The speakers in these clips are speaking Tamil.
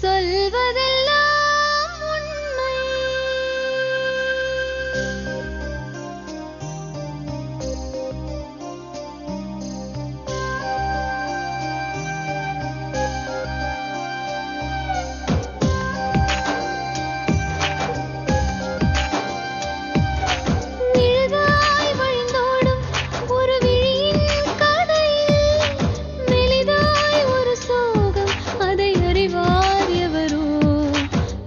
சொல்வதெல்லாம் உண்மை. நிழலாய் வழிந்தோடும் ஒரு விழியின் கதையில் மெலிதாய் ஒரு சோகம், அதை அறிவார் எவரோ.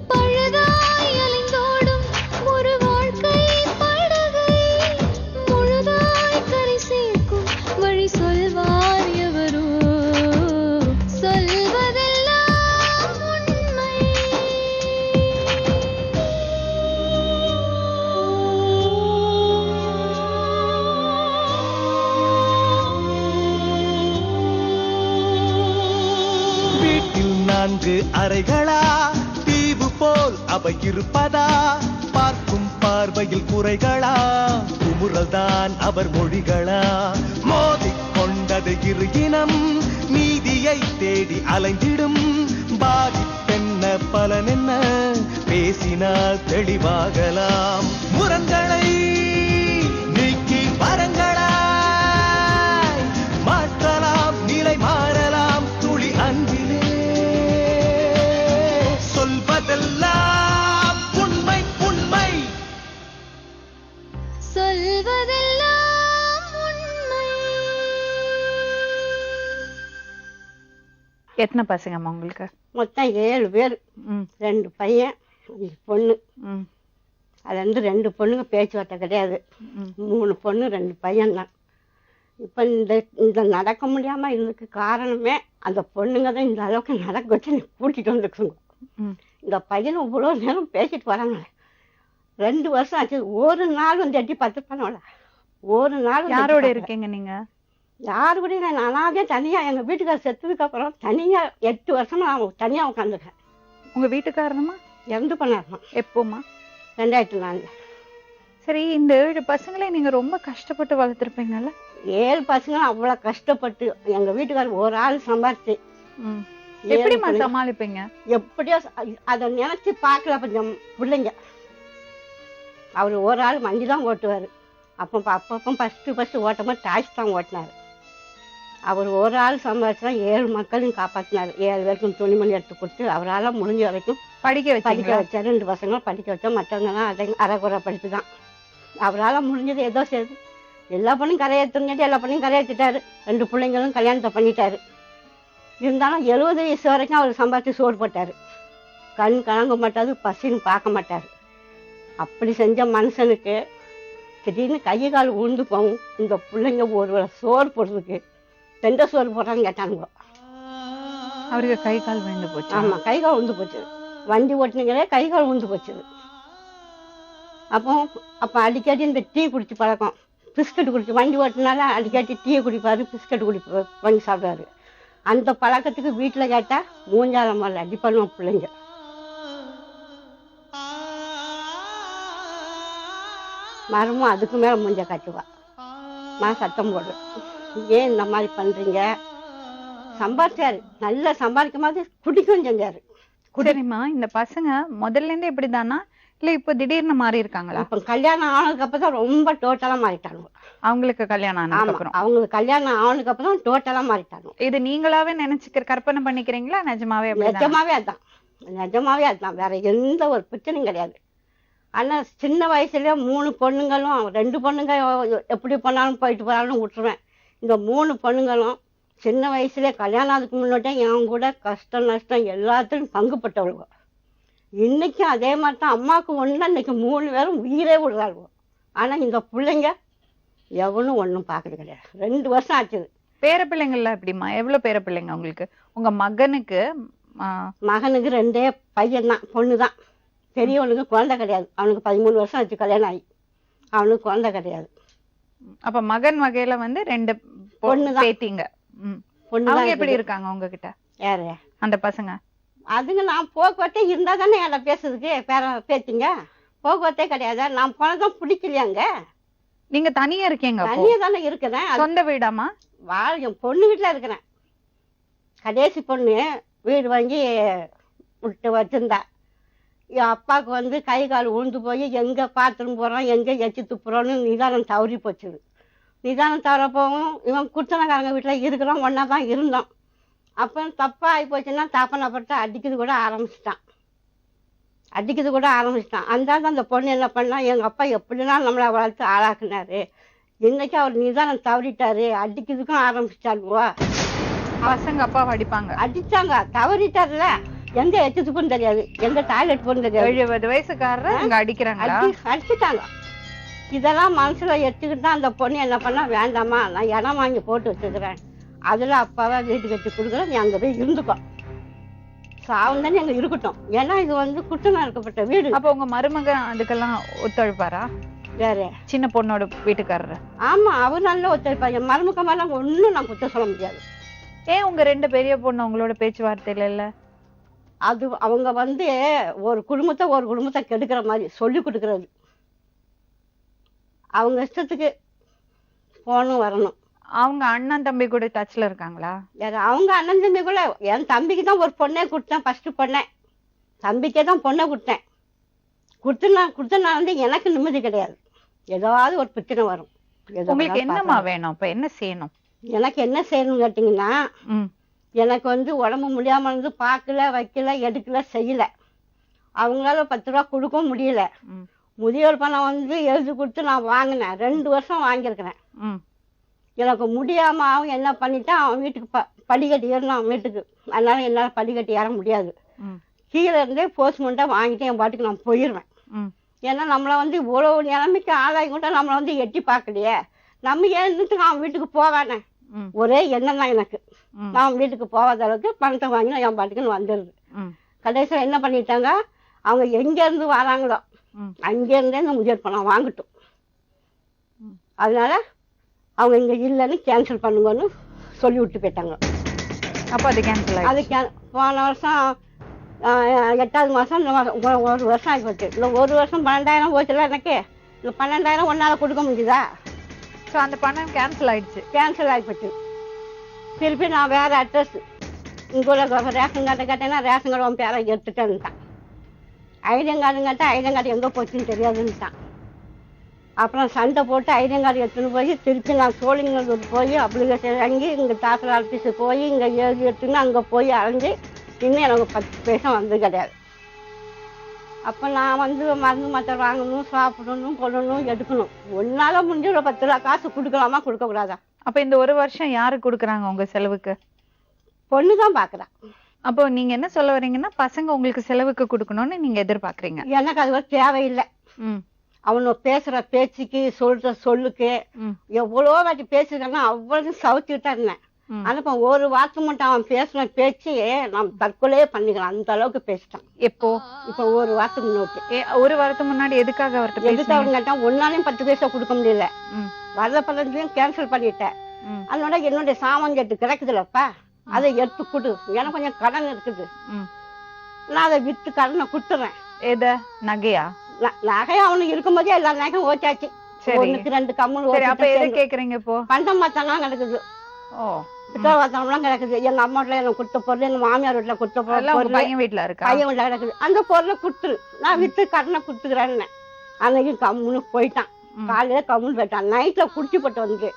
பழுதாய் அலைந்தோடும் ஒரு வாழ்க்கை படகை முழுதாய் கரை சேர்க்கும் வழி சொல்வார் எவரோ. சொல்வதெல்லாம் உண்மை. வீட்டில் 4 அறைகளா, தீவு போல் அவை இருப்பதா? பார்க்கும் பார்வையில் குறைகளா, குமுறல்தான் அவர் மொழிகளா? மோதிக் கொண்டது இரு இனம், நீதியை தேடி அலைந்திடும். பாதிப்பென்ன பலனென்ன, பேசினால் தெளிவாகலாம். முரண்களை நீக்கி வரங்களாய் மாற்றலாம், நிலை மாறலாம் துளி அன்பிலே. சொல்வதெல்லாம் உண்மை உண்மை. சொல்வதெல்லாம் உண்மை. எத்தனை பசங்கம்மா உங்களுக்கு? மொத்தம் 7 பேர், 2 பையன் 1 பொண்ணு. அது வந்து 2 பொண்ணுங்க பேச்சுவார்த்தை கிடையாது, 3 பொண்ணு 2 பையன் தான். இப்போ இந்த நடக்க முடியாம இருந்ததுக்கு காரணமே அந்த பொண்ணுங்க தான். இந்த அளவுக்கு நடக்க வச்சு கூட்டிட்டு வந்துருக்குங்க. இந்த பையன் இவ்வளோ நேரம் பேசிட்டு வராங்க. 2 வருஷம் ஆச்சு, ஒரு நாள் வந்து எட்டி பார்த்து பண்ணல. ஒரு நாள் யாரோட இருக்கீங்க நீங்க? யாரு கூட நானாவே தனியா, எங்க வீட்டுக்காரர் செத்ததுக்கு அப்புறம் தனியா 8 வருஷமா நான் தனியா உட்காந்துருக்கேன். உங்க வீட்டுக்காரனமா இறந்து பண்ணாருமா எப்போமா? 2004. சரி, இந்த 7 பசங்களை நீங்க ரொம்ப கஷ்டப்பட்டு வளர்த்துருப்பீங்கல்ல? 7 பசங்க அவ்வளவு கஷ்டப்பட்டு எங்க வீட்டுக்காரர் ஒரு ஆள் சம்பாரிச்சு எப்படிமா சமாளிப்பீங்க? எப்படியோ அதை நினைச்சு பார்க்கல. கொஞ்சம் பிள்ளைங்க, அவர் ஒரு ஆள் வண்டி தான் ஓட்டுவாரு. அப்பப்போ ஃபர்ஸ்ட் ஓட்டும் போது டாக்ஸி தான் ஓட்டினாரு. அவர் ஒரு ஆள் சம்பாதிச்சா 7 மக்களையும் காப்பாற்றினார். 7 பேருக்கும் துணிமணி எடுத்து கொடுத்து அவரால் முடிஞ்ச வரைக்கும் படிக்க வச்சார். 2 பசங்களும் படிக்க வச்சா, மற்றவங்கலாம் அரைக்குறை படிப்பு தான். அவரால் முடிஞ்சது ஏதோ செய்யுது. எல்லா பொண்ணையும் கரையேற்றுங்காட்டி எல்லா பொண்ணையும் கரையேற்றிட்டாரு. 2 பிள்ளைங்களும் கல்யாணத்தை பண்ணிட்டாரு. இருந்தாலும் 70 வயசு வரைக்கும் அவர் சம்பாதிச்சு சோறு போட்டார். கண் கலங்க மாட்டாரு, பசின்னு பார்க்க மாட்டார். அப்படி செஞ்ச மனுஷனுக்கு திடீர்னு கை கால் உழுந்து போகும். இந்த பிள்ளைங்க ஒரு சோறு போடுறதுக்கு 2 சோறு போடுறான்னு கேட்டானுங்க. அவருக்கு கை கால் விழுந்து போச்சு? ஆமாம், கை கால் உழுந்து போச்சு. வண்டி ஓட்டுனீங்களே கை கால் உழுந்து போச்சு. அப்போ அடிக்கடி இந்த டீ குடிச்சு பழக்கம், பிஸ்கட் குடிச்சு வண்டி ஓட்டினால அடிக்கடி டீயை குடிப்பாரு, பிஸ்கட் வாங்கி சாப்பிடுவாரு. அந்த பழக்கத்துக்கு வீட்டில் கேட்டால் மூஞ்சால மாதிரி அடி பண்ணுவோம் பிள்ளைங்க. மரமும் அதுக்கு மேலே மூஞ்ச காட்டுவா. நான் சத்தம் போடுறேன், ஏன் இந்த மாதிரி பண்ணுறீங்க? சம்பாதிச்சாரு, நல்லா சம்பாதிக்கும் போது குடிக்கும் செஞ்சாரு. சரிம்மா, இந்த பசங்க முதல்ல இருந்தே இப்படிதானா இல்ல இப்ப திடீர்னு மாறி இருக்காங்களா? அப்ப கல்யாணம் ஆனதுக்கு அப்புறம் தான் ரொம்ப டோட்டலா மாறிட்டாங்க. அவங்களுக்கு கல்யாணம் ஆனதுக்கு அப்புறம்? அவங்களுக்கு கல்யாணம் ஆனதுக்கு அப்புறம் தான் டோட்டலா மாறிட்டாங்க. இது நீங்களாவே நினைச்சுக்கிற கற்பனை பண்ணிக்கிறீங்களா? நிஜமாவே? நிஜமாவே அதுதான், நிஜமாவே அதுதான். வேற எந்த ஒரு பிரச்சனையும் கிடையாது. ஆனா சின்ன வயசுலயே 3 பொண்ணுங்களும் 2 பொண்ணுங்க எப்படி பண்ணாலும் போயிட்டு போறாலும் விட்டுருவேன். இந்த 3 பொண்ணுங்களும் சின்ன வயசுலயே கல்யாணம் ஆனதுக்கு முன்னாடியே என் கூட கஷ்டம் நஷ்டம் எல்லாத்துலையும் பங்குப்பட்டவளுங்க. இன்னைக்கும் அதே மாதிரி தான். அம்மாவுக்கு ஒன்று, இன்னைக்கு 3 பேரும் உயிரே விடுறாங்க. ஆனா இந்த பிள்ளைங்க எவனும் ஒன்றும் பார்க்கறது கிடையாது. 2 வருஷம் ஆச்சு. பேர பிள்ளைங்கள்லாம் எப்படிமா? எவ்வளவு பேர பிள்ளைங்க உங்களுக்கு? உங்க மகனுக்கு 2 பையன் தான், பொண்ணு தான். பெரியவனுக்கு குழந்தை கிடையாது. அவனுக்கு 13 வருஷம் ஆச்சு கல்யாணம் ஆகி, அவனுக்கு குழந்தை கிடையாது. அப்ப மகன் வகையில வந்து 2 பொண்ணு தான். பேத்திங்க. பொண்ணு எப்படி இருக்காங்க உங்ககிட்ட? யாரு அந்த பசங்க? அதுங்க நான் போக்குவரத்தே இருந்தா தானே என்ன பேசுறதுக்கு பேத்திங்க. போக்குவரத்தே கிடையாது. நான் போனதான் பிடிக்கலையாங்க. நீங்க தனியா இருக்கீங்க? தனியா தானே இருக்கிறேன். சொந்த வீடாமா? என் பொண்ணு வீட்டுல இருக்கிறேன். கடைசி பொண்ணு வீடு வாங்கி விட்டு வச்சிருந்தா. என் அப்பாவுக்கு வந்து கை கால் உழுந்து போய் எங்கே பாத்ரூம் போகிறோம் எங்கே எச்சி துப்புறோன்னு நிதானம் தவறி போச்சுது. நிதானம் தவறப்போவும் இவன் குத்தனக்காரங்க வீட்டில் இருக்கிறோம், ஒன்றா தான் இருந்தோம். அப்போ தப்பாக ஆகி போச்சுன்னா தாப்பனப்பட்டு அடிக்கிறது கூட ஆரம்பிச்சிட்டான். அந்தாலும் அந்த பொண்ணு என்ன பண்ணா, எங்கள் அப்பா எப்படிலாம் நம்மளை வளர்த்து ஆளாக்குனாரு, இன்னைக்கு அவர் நிதானம் தவறிட்டாரு, அடிக்கிறதுக்கும் ஆரம்பிச்சிட்டாருவா. பசங்க அப்பாவை அடிப்பாங்க. அடிச்சாங்க, தவறிட்டாருல, எங்க எச்சத்துக்கும் தெரியாது, எங்க டாய்லெட் போன்னு தெரியாது. 70 வயசுக்காரர் இங்க அடிக்கிறாங்களா? அடிச்சுட்டாங்க. இதெல்லாம் மனசுல எடுத்துக்கிட்டு அந்த பொண்ணு என்ன பண்ணா, வேண்டாமா நான் இடம் வாங்கி போட்டு வச்சுக்கிறேன், அதுல அப்பாவை வீட்டு கட்டி கொடுக்குறேன், நீ அங்க போய் இருந்துக்கோ, சாவும் தானே அங்க இருக்கட்டும், ஏன்னா இது வந்து குற்றமா இருக்கப்பட்ட வீடு. அப்ப உங்க மருமக அதுக்கெல்லாம் ஒத்துழைப்பாரா? வேற சின்ன பொண்ணோட வீட்டுக்காரரு? ஆமா, அவர் நல்ல ஒத்துழைப்பாரு. என் மருமக மேல ஒன்னும் நான் குற்றம் சொல்ல முடியாது. ஏன் உங்க 2 பெரிய பொண்ணு உங்களோட பேச்சுவார்த்தையில இல்ல? அது அவங்க வந்து ஒரு குடும்பத்தை கெடுக்கிற மாதிரி சொல்லி கொடுக்கறது. அவங்க இஷ்டத்துக்கு போகணும் வரணும். அவங்க அண்ணன் தம்பி கூட டச்ல இருக்காங்களா? அவங்க அண்ணன் தம்பி கூட, என் தம்பிக்கு தான் ஒரு பொண்ணே கொடுத்தேன், ஃபர்ஸ்ட் பொண்ணே தம்பிக்கே தான் பொண்ணை கொடுத்தேன். கொடுத்தனா வந்து எனக்கு நிம்மதி கிடையாது, ஏதாவது ஒரு பிரச்சனை வரும். உங்களுக்கு என்னமா வேணும்? இப்ப என்ன செய்யணும்? எனக்கு என்ன செய்யணும் கேட்டீங்கன்னா, எனக்கு வந்து உடம்பு முடியாம இருந்து பார்க்கல, வைக்கல, எடுக்கல, செய்யல. அவங்களால 10 ரூபா கொடுக்கவும் முடியல. முதியோர் பணம் வந்து எழுதி கொடுத்து நான் வாங்கினேன், 2 வருஷம் வாங்கியிருக்கிறேன். எனக்கு முடியாம அவன் என்ன பண்ணிட்டான், அவன் வீட்டுக்கு படிக்கட்டு ஏறணும், அவன் வீட்டுக்கு. அதனால என்னால் படிக்கட்டு ஏற முடியாது. கீழே இருந்தே போஸ்ட்மெண்ட்டாக வாங்கிட்டு என் பாட்டுக்கு நான் போயிடுவேன். ஏன்னா நம்மளை வந்து இவ்வளவு நிலைமைக்கு ஆளாகி கூட நம்மளை வந்து எட்டி பார்க்கலையே, நம்ம ஏன்னுட்டு அவன் வீட்டுக்கு போவானே ஒரே எண்ணம் தான் எனக்கு. நான் வீட்டுக்கு போகாத அளவுக்கு பணத்தை வாங்கி என் பாட்டுக்குன்னு வந்துடுது. கடைசியில் என்ன பண்ணிட்டாங்க, அவங்க எங்கேருந்து வராங்களோ அங்கேருந்தே இந்த முதியோர் பணம் வாங்கட்டும், அதனால அவங்க இங்கே இல்லைன்னு கேன்சல் பண்ணுங்கன்னு சொல்லி விட்டு போயிட்டாங்க. அப்போ அது கேன்சல்? அது போன வருஷம் 8வது மாதம், இந்த மாதம் 1 வருஷம் ஆகி போச்சு. இல்லை 1 வருஷம் 12,000 போச்சுல எனக்கு. இந்த 12,000 ஒன்றால் கொடுக்க முடியுதா? ஸோ அந்த பணம் கேன்சல் ஆயிடுச்சு. கேன்சல் ஆகிப்போச்சு. திருப்பி நான் வேறு அட்ரஸ் இங்கே உள்ள ரேஷன் கார்டை கேட்டேன்னா ரேஷன் கார்டு உன் பேரை எடுத்துட்டேன்ட்டான். ஐடிஎம் கார்டு கேட்டால் ஐடிஎம் கார்டு எங்கே போச்சுன்னு தெரியாதுன்னுட்டான். அப்புறம் சண்டை போட்டு ஐடிஎம் கார்டு எடுத்துன்னு போய் திருப்பி நான் சோழிங்கநல்லூர் போய் அப்ளிகேஷன் வாங்கி இங்கே தாக்கல் ஆஃபீஸு போய் இங்கே எழுதி எடுத்துன்னு அங்கே போய் அலைஞ்சி இன்னும் எனக்கு 10 பைசா வந்து கிடையாது. அப்போ நான் வந்து மருந்து மாத்திரை வாங்கணும், சாப்பிடணும், கொள்ளணும், எடுக்கணும். ஒன்னால முடிஞ்சு ஒரு 10 ரூபா காசு கொடுக்கலாமா கொடுக்கக்கூடாதா? அப்போ இந்த 1 வருஷம் யாரு கொடுக்குறாங்க உங்க செலவுக்கு? பொண்ணு தான் பார்க்குறேன். அப்போ நீங்க என்ன சொல்ல வரீங்கன்னா, பசங்க உங்களுக்கு செலவுக்கு கொடுக்கணும்னு நீங்க எதிர்பார்க்குறீங்க? எனக்கு அது ஒரு தேவையில்லை. அவனு பேசுற பேச்சுக்கு சொல்ற சொல்லுக்கு எவ்வளோ வாட்டி பேசுறேன்னா அவ்வளவு சவுத்திட்டா இருந்தேன். ஆனா இப்ப ஒரு வார்த்தை மட்டும் அவன் பேசுன பேச்சு நான் தற்கொலையே பண்ணிக்கலாம், அந்த அளவுக்கு பேசிட்டான். எப்போ? இப்ப 1 வாரத்துக்கு முன்னோக்கி. 1 வாரத்துக்கு முன்னாடி எதுக்காக அவர்கிட்ட எதுக்காக கேட்டா, ஒன்னாலையும் 10 பைசா கொடுக்க முடியல, வர்ற பலத்தையும் கேன்சல் பண்ணிட்டேன். அதனால என்னுடைய சாமான் கேட்டு கிடைக்குதுல்லப்பா, அதை எடுத்து கொடு, எனக்கு கொஞ்சம் கடன் இருக்குது, நான் அதை வித்து கடனை கொடுத்துறேன். எத? நகையா? நகை அவனுக்கு இருக்கும்போதே எல்லா நகையும் ஓச்சாச்சு. 1க்கு 2 கம்மல். அப்ப எதை கேக்குறீங்க இப்போ? பண்டம் மாத்தம்லாம் கிடக்குது, பித்தளவாத்தம்லாம் கிடக்குது. எங்க அம்மா வீட்டுல எனக்கு கொடுத்த பொருள், எங்க மாமியார் வீட்டுல கொடுத்த பொருள், பையன் வீட்டுல இருக்கா, பையன் வீட்டுல கிடக்குது. அந்த பொருளை கொடுத்துரு, நான் வித்து கடனை கொடுத்துக்கிறேன்னு. அன்னைக்கு கம்முன்னு போயிட்டான். காலையில கம்முன்னு போயிட்டான். நைட்ல குடிச்சு போட்டு வந்து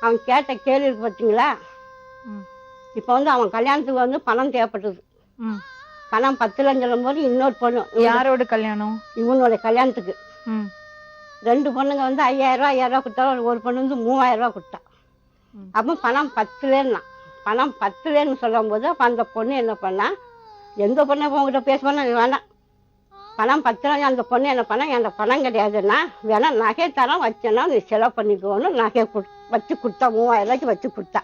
அவன் கேட்ட கேள்வி இருக்கு பார்த்தீங்களா. இப்ப வந்து அவன் கல்யாணத்துக்கு வந்து பணம் தேவைப்பட்டது. பணம் 10 லட்சம் சொல்லும் போது இன்னொரு பொண்ணு. யாரோட கல்யாணம்? இவனோட கல்யாணத்துக்கு 2 பொண்ணுங்க வந்து 5,000 ரூபா கொடுத்தாலும் ஒரு பொண்ணு வந்து 3,000 ரூபா கொடுத்தா. அப்போ பணம் 10,000. பணம் 10,000 சொல்லும் போது அப்போ அந்த பொண்ணு என்ன பண்ணா, எந்த பொண்ணை உங்ககிட்ட பேசுவோன்னா வேணாம், பணம் 10,000. அந்த பொண்ணு என்ன பண்ணா, அந்த பணம் கிடையாதுன்னா வேணா நகை தரம் வச்சேன்னா நீ செலவு பண்ணிக்கோன்னு நகை வச்சு கொடுத்தா, 3,000 ரூபாய்க்கு வச்சு கொடுத்தா.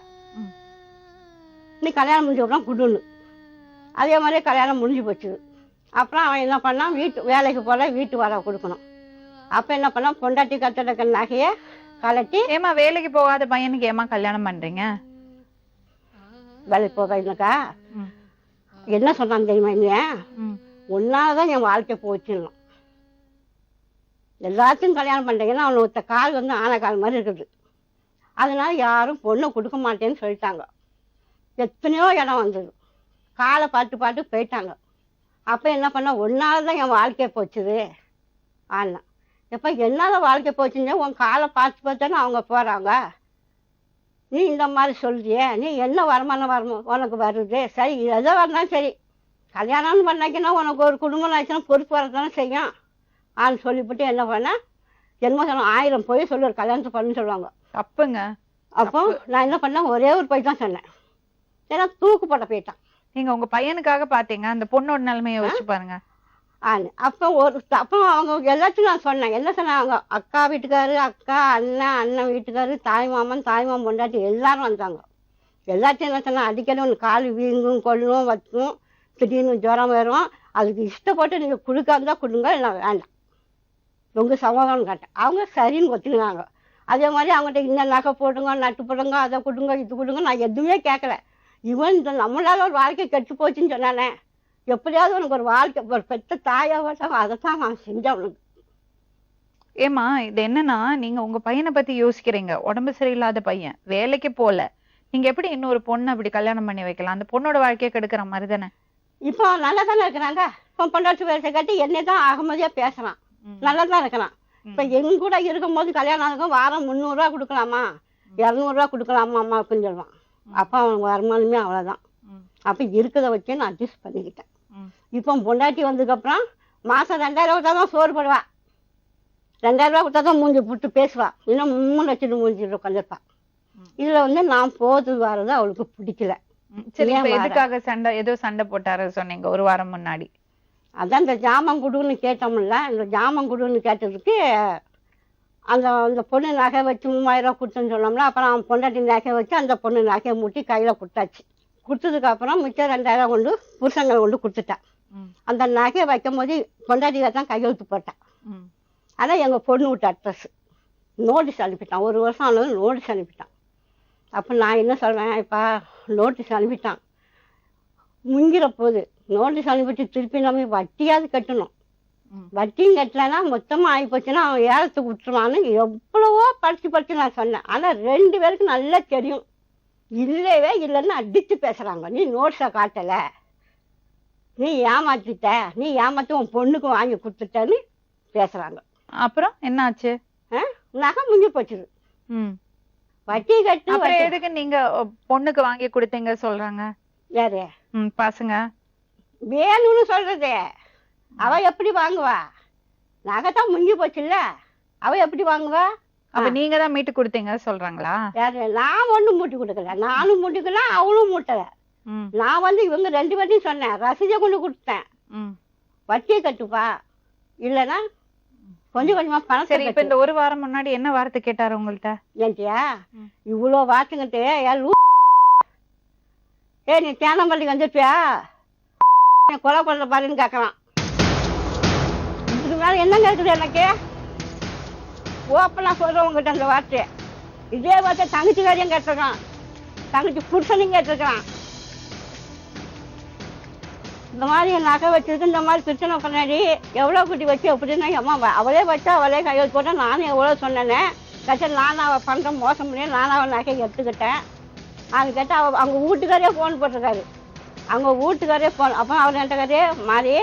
நீ கல்யாணம் முடிஞ்சப்பறம் கொடுன்னு. அதே மாதிரி கல்யாணம் முடிஞ்சு போச்சு. அப்புறம் அவன் என்ன பண்ணான், வேலைக்கு போல வீட்டு வர கொடுக்கணும். அப்போ என்ன பண்ணா, பொண்டாட்டி கட்டட நகையை கலட்டி. ஏமா வேலைக்கு போகாத பையனுக்கு ஏமா கல்யாணம் பண்றீங்க? வேலைக்கு போகாதுனாக்கா என்ன சொன்னான் தெரியுமா, என்ன ஒன்னாலதான் என் வாழ்க்கை போச்சுன்னு. எல்லாத்தையும் கல்யாணம் பண்றீங்கன்னா அவனை ஒருத்த கால் வந்து ஆன கால் மாதிரி இருக்குது, அதனால யாரும் பொண்ணை கொடுக்க மாட்டேன்னு சொல்லிட்டாங்க. எத்தனையோ இடம் வந்தது, காலை பார்த்து பார்த்து போயிட்டாங்க. அப்போ என்ன பண்ண ஒன்னால தான் என் வாழ்க்கையை போச்சுது ஆனா எப்போ என்னால் வாழ்க்கை போச்சுங்க உன் காலை பார்த்து பார்த்தானே அவங்க போகிறாங்க. நீ இந்த மாதிரி சொல்றியே, நீ என்ன வருமானம் உனக்கு வருது, சரி எதோ வரலாம் சரி, கல்யாணம்னு பண்ணாக்கினா உனக்கு ஒரு குடும்பம் ஆச்சுன்னா பொறுப்பு வரத்தானே செய்யும் ஆன்னு சொல்லிவிட்டு என்ன பண்ணேன், ஜென்மசனம் 1000 போய் சொல்லி ஒரு கல்யாணத்தை பண்ணுன்னு சொல்லுவாங்க. தப்புங்க. அப்போ நான் என்ன பண்ணேன், ஒரே ஒரு போய் தான் சொன்னேன். ஏன்னா தூக்கு போட்ட போயிட்டான். நீங்க உங்க பையனுக்காக பாத்தீங்க, அந்த பொண்ணோட நிலைமையை யோசிச்சு பாருங்க. அப்போ அப்போ அவங்க எல்லாத்தையும் நான் சொன்னேன். என்ன சொன்னேன், அவங்க அக்கா வீட்டுக்காரு, அக்கா அண்ணன் வீட்டுக்காரு, தாய்மாமன் பொண்டாட்டி எல்லாரும் வந்தாங்க. எல்லாத்தையும் என்ன சொன்னேன், அடிக்கடி ஒன்று கால் வீங்கும் கொள்ளும் வச்சும் திடீர்னு ஜுரம் வரும், அதுக்கு இஷ்டப்பட்டு நீங்கள் கொடுக்காம தான் கொடுங்க, இல்லை வேண்டாம் உங்கள் சமாதானம் கேட்டேன். அவங்க சரின்னு ஒத்துக்கினாங்க. அதே மாதிரி அவங்கள்ட்ட இந்த நகை போடுங்க, நட்டு போடுங்க, அதை கொடுங்க, இது கொடுங்க, நான் எதுவுமே கேட்கல. இவன் இந்த நம்மளால ஒரு வாழ்க்கை கெட்டு போச்சுன்னு சொன்னானே, எப்படியாவது உனக்கு ஒரு வாழ்க்கை, ஒரு பெத்த தாயாவட்டும் அதைத்தான் நான் செஞ்சேன் அவனுக்கு. ஏமா இது என்னன்னா, நீங்க உங்க பையனை பத்தி யோசிக்கிறீங்க. உடம்பு சரியில்லாத பையன், வேலைக்கு போல, நீங்க எப்படி இன்னொரு பொண்ணை அப்படி கல்யாணம் பண்ணி வைக்கலாம்? அந்த பொண்ணோட வாழ்க்கையை கெடுக்கிற மாதிரி தானே. இப்போ நல்லா தானே இருக்கிறாங்க. இப்போ பொண்டாட்டி பேச கட்டி என்னை தான் அகமதியா பேசுறான், நல்லா தான் இருக்கிறான். இப்போ எங்க கூட இருக்கும்போது கல்யாணம் ஆகும், வாரம் 300 ரூபா கொடுக்கலாமா, 200 ரூபா கொடுக்கலாமா அம்மா அப்படின்னு சொல்லுவான். அப்போ அவனுக்கு வருமானமே அவ்வளோதான். அப்போ இருக்கிறத வச்சு நான் அட்ஜஸ்ட் பண்ணிக்கிட்டேன். இப்போ பொண்டாட்டி வந்ததுக்கப்புறம் மாதம் 2000 கொடுத்தா தான் சோறு போடுவா, 2000 ரூபா கொடுத்தா தான் மூஞ்சி போட்டு பேசுவா, இன்னும் 3 லட்சம் மூஞ்சிட்டு உட்காந்துருப்பான். இதில் வந்து நான் போது வர்றது அவளுக்கு பிடிக்கல. சரி, இப்ப எதுக்காக சண்டை, ஏதோ சண்டை போட்டாரு சொன்னீங்க ஒரு வாரம் முன்னாடி. அதான் இந்த ஜாமான் குடுன்னு கேட்டோம்ல, இந்த ஜாமான் குடுன்னு கேட்டதுக்கு அந்த பொண்ணு நகை வச்சு 3000 ரூபா கொடுத்துன்னு சொன்னோம்ல. அப்புறம் அவன் பொண்டாட்டி நகை வச்சு அந்த பொண்ணு நகையை மூட்டி கையில் கொடுத்தாச்சு. கொடுத்ததுக்கப்புறம் மிச்சம் 2000 கொண்டு புருஷங்களை கொண்டு கொடுத்துட்டான். அந்த நகையை வைக்கும் போது பொண்டாட்டியை தான் கையெழுத்து போட்டான். ஆனால் எங்கள் பொண்ணு விட்டு அட்ரஸ் நோட்டீஸ் அனுப்பிட்டான். 1 வருஷம் ஆனது நோட்டீஸ் அனுப்பிட்டான். அப்போ நான் என்ன சொல்கிறேன், இப்போ நோட்டீஸ் அனுப்பிட்டான், முங்கிற போது நோட்டீஸ் அனுப்பிட்டு திருப்பி நம்ம வட்டியாவது கட்டணும். வட்டியும் கட்டலைன்னா மொத்தமாக ஆகி போச்சுன்னா அவன் ஏலத்துக்கு விட்டுருவான்னு எவ்வளவோ படித்து நான் சொன்னேன். ஆனால் 2 பேருக்கு நல்லா தெரியும், இல்லவே இல்லைன்னு அடித்து பேசுகிறாங்க. நீ நோட்ஸை காட்டலை, நீ ஏமாற்றிட்ட, நீ ஏமாற்றி உன் பொண்ணுக்கு வாங்கி கொடுத்துட்டேன்னு பேசுகிறாங்க. அப்புறம் என்னாச்சு? நகை முங்கி போச்சுது. வட்டி கட்டு. அப்புறம் எதுக்கு நீங்க பொண்ணுக்கு வாங்கி கொடுத்தீங்க சொல்றாங்க யாரு? பசங்க வேணும்னு சொல்றது. அவ எப்படி வாங்குவா, நகை தான் முங்கி போச்சுல்ல, அவ எப்படி வாங்குவா? அப்ப நீங்க தான் மீட்டு கொடுத்தீங்க சொல்றாங்களா? யாரு? நான் ஒண்ணும் மூட்டி கொடுக்கல, நானும் மூட்டிக்கல, அவளும் மூட்டல. நான் வந்து இவங்க 2 பேர்த்தையும் சொன்னேன், ரசீதை கொண்டு கொடுத்தேன், வட்டியை கட்டுப்பா, இல்லைன்னா கொஞ்சம் கொஞ்சமா பணம். சரி, இப்ப இந்த 1 வாரம் முன்னாடி என்ன வார்த்தை கேட்டாரு உங்கள்ட்ட? ஏன்ட்டியா இவ்வளோ வார்த்தைங்கிட்டு, நீ தேனம்பள்ளிக்கு வந்துட்டியா, கொலை பண்ண பாருன்னு கேட்கலாம். இதுக்கு மேல என்ன இருக்குது எனக்கு? ஓப்பனா சொல்றேன் உங்ககிட்ட அந்த வார்த்தை. இதே வார்த்தை தங்கச்சி காரியம் கேட்டிருக்கான், தங்கச்சி புருஷனையும் கேட்டிருக்கான். இந்த மாதிரி நகை வச்சிருக்கு, இந்த மாதிரி பிரச்சனை பண்ணாடி எவ்வளோ குட்டி வச்சு அப்படின்னா அம்மா அவளே வச்சா அவளே கையெழுத்து போட்டால் நானும் எவ்வளோ சொன்னேனே, கட்சி நானும் அவள் பண்ணுற மோசம் பண்ணி நானும் அவள் நகையை எடுத்துக்கிட்டேன். அது கேட்டால் அவங்க வீட்டுக்காரே ஃபோன் போட்டிருக்காரு, அவங்க வீட்டுக்காரே ஃபோன். அப்போ அவர் என்கிட்டக்காரே மாறி,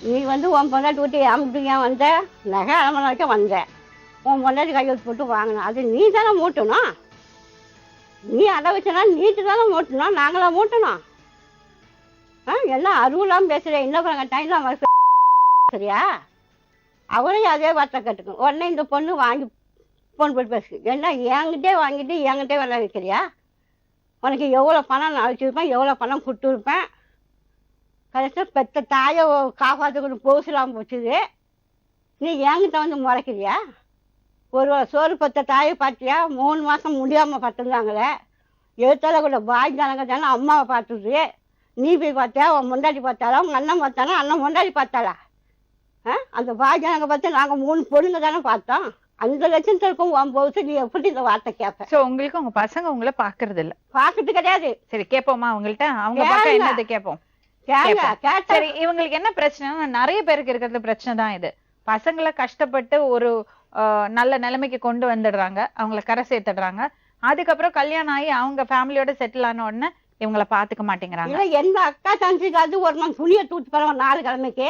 நீ வந்து உன் பொண்டாட்டி வீட்டு ஏன் வந்த, நகை அலமனை வைக்க வந்தேன், உன் பொண்டாட்டி கையெழுத்து போட்டு வாங்கினேன், அது நீ தானே மூட்டணும், நீ அடை வச்சனா நீட்டு தானே மூட்டணும், நாங்களாம் மூட்டணும். எல்லாம் அருவலாம் பேசுகிறேன், இன்னும் டைம்லாம் சரியா? அவரையும் அதே வார்த்தை கட்டுக்கும். உடனே இந்த பொண்ணு வாங்கி ஃபோன் போட்டு பேசு, ஏன்னா என்கிட்டே வாங்கிட்டு என்கிட்டே வேலை வைக்கிறியா, உனக்கு எவ்வளோ பணம் நான் அழிச்சிருப்பேன், எவ்வளோ பணம் கொடுத்துருப்பேன், கரெக்டாக பெற்ற தாயை காப்பாற்றுக்கணும் போசலாம் போச்சுது, நீ என்கிட்ட வந்து முறைக்கிறியா? ஒரு சோறு பெற்ற தாயை பார்த்தியா, 3 மாதம் முடியாமல் பார்த்துருந்தாங்களே, எழுத்தால கூட பாய் ஜனங்க தானே அம்மாவை பார்த்துது. நீ போய் பார்த்தியா, உன் முண்டாடி பார்த்தாளா, உங்கள் அண்ணன் பார்த்தானா, அண்ணன் முண்டாடி பார்த்தாளா? அந்த பாய் ஜனங்க பார்த்து நாங்கள் 3 பொண்ணுங்க தானே பார்த்தோம். அந்த லட்சத்தில் இருக்கும் உன் போது நீ எப்படி இந்த வார்த்தை கேட்ப? சோ உங்களுக்கு உங்க பசங்க உங்களை பாக்குறது இல்ல? பாக்குறது கிடையாது. சரி, கேட்போமா அவங்கள்ட்ட, அவங்க பக்கம் என்னது கேட்போம். சரி, இவங்களுக்கு என்ன பிரச்சனைனா, நிறைய பேருக்கு இருக்கிறது பிரச்சனை தான் இது. பசங்களை கஷ்டப்பட்டு ஒரு நல்ல நிலைமைக்கு கொண்டு வந்துடுறாங்க, அவங்கள கரை சேர்த்துடுறாங்க. அதுக்கப்புறம் கல்யாணம் ஆகி அவங்க ஃபேமிலியோட செட்டில் ஆன உடனே இவங்கள பாத்துக்க மாட்டேங்கிறாங்க. இல்ல எந்த அக்கா தங்கச்சிக்காவது ஒரு நாள் துணியை தூத்து போறவங்க 4 கிழமைக்கு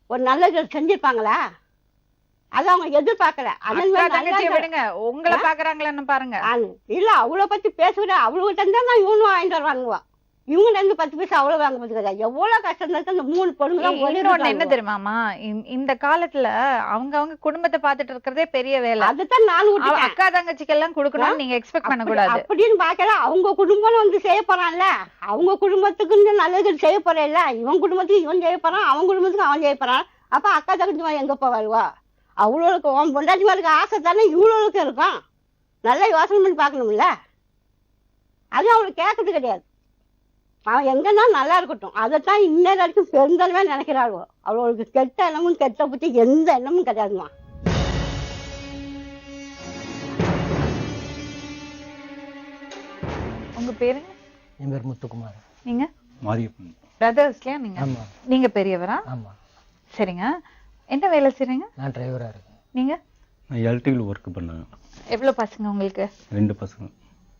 ஒரு நல்லது செஞ்சிருப்பாங்களா? அது அவங்க எதிர்பார்க்கல. அக்கா தங்கச்சியை விடுங்க, உங்களை பாக்குறாங்களான்னு பாருங்க. இல்ல அவ்வளவு பத்தி பேசுற அவளுகிட்ட இருந்தா நான் இவனும் வாங்கிட்டு வருவாங்குவா. இவங்க இருந்து 10 பைசா அவ்வளவு வாங்க போதுக்காதா? எவ்வளவு கஷ்டம் இருக்கு அந்த 3 பொண்ணுங்க. இன்னொன்னு என்ன தெரியுமாமா, இந்த காலத்துல அவங்க குடும்பத்தை பாத்துட்டு இருக்கிறதே பெரிய வேலை. அதுதான் நானும் அக்கா தங்கச்சிக்கு எல்லாம் கொடுக்கணும்னு நீங்க எக்ஸ்பெக்ட் பண்ண கூடாது. அப்படின்னு பாக்கல. அவங்க குடும்பம் வந்து செய்ய போறான்ல, அவங்க குடும்பத்துக்கு நல்லது செய்ய போறேன்ல, இவன் குடும்பத்துக்கு இவன் செய்ய போறான், அவன் குடும்பத்துக்கு அவன் செய்ய போறான். அப்ப அக்கா தங்கச்சி எங்க போவாளுவா? அவ்வளோக்கு உன் பொண்டாட்டி மாதிரி ஆசை தானே இவ்வளோக்கு இருக்கும். நல்லா யோசனை பண்ணி பார்க்கணும்ல. அது அவளுக்கு கேட்கறது கிடையாது. அவன் எங்கன்னா நல்லா இருக்கட்டும், அதைத்தான் இன்னும் வரைக்கும் பெருந்தளவே நினைக்கிறாளோ. அவளுக்கு கெட்ட எண்ணமும் கெட்ட புத்தி எந்த எண்ணமும் கிடையாதுமா. உங்க பேரு? என் பேர் முத்துக்குமார். நீங்க? மாரியப்பன். பிரதர்ஸ்லயா நீங்க? ஆமா. நீங்க பெரியவரா? ஆமா. சரிங்க. என்ன வேலை செய்றீங்க? நான் டிரைவரா இருக்கேன். நீங்க? நான் எலக்ட்ரிக்கல் ஒர்க் பண்ணேன். எவ்வளவு பசங்க உங்களுக்கு? 2 பசங்க,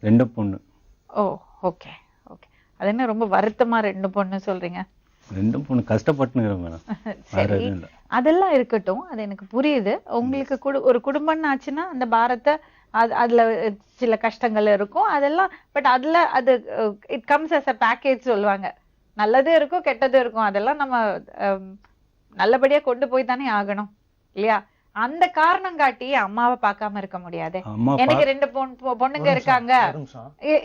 2 பொண்ணு. ஓ ஓகே ஓகே. அது என்ன ரொம்ப வருத்தமா 2 பொண்ணு சொல்றீங்க? 2 பொண்ணு கஷ்டப்பட்டுங்கிறேன் மேடம். சரி, அதெல்லாம் இருக்கட்டும், அது எனக்கு புரியுது. உங்களுக்கு ஒரு குடும்பம்னு ஆச்சுன்னா அந்த பாரத்தை அதுல சில கஷ்டங்கள் இருக்கும் அதெல்லாம். பட் அதுல அது it comes as a package சொல்லுவாங்க. நல்லதும் இருக்கும் கெட்டதும் இருக்கும். அதெல்லாம் நம்ம நல்லபடியா கொண்டு போய் தானே ஆகணும் இல்லையா? அந்த காரணம் காட்டி அம்மாவை பார்க்காம இருக்க முடியாது. எனக்கு 2 பொண்ணுங்க இருக்காங்க.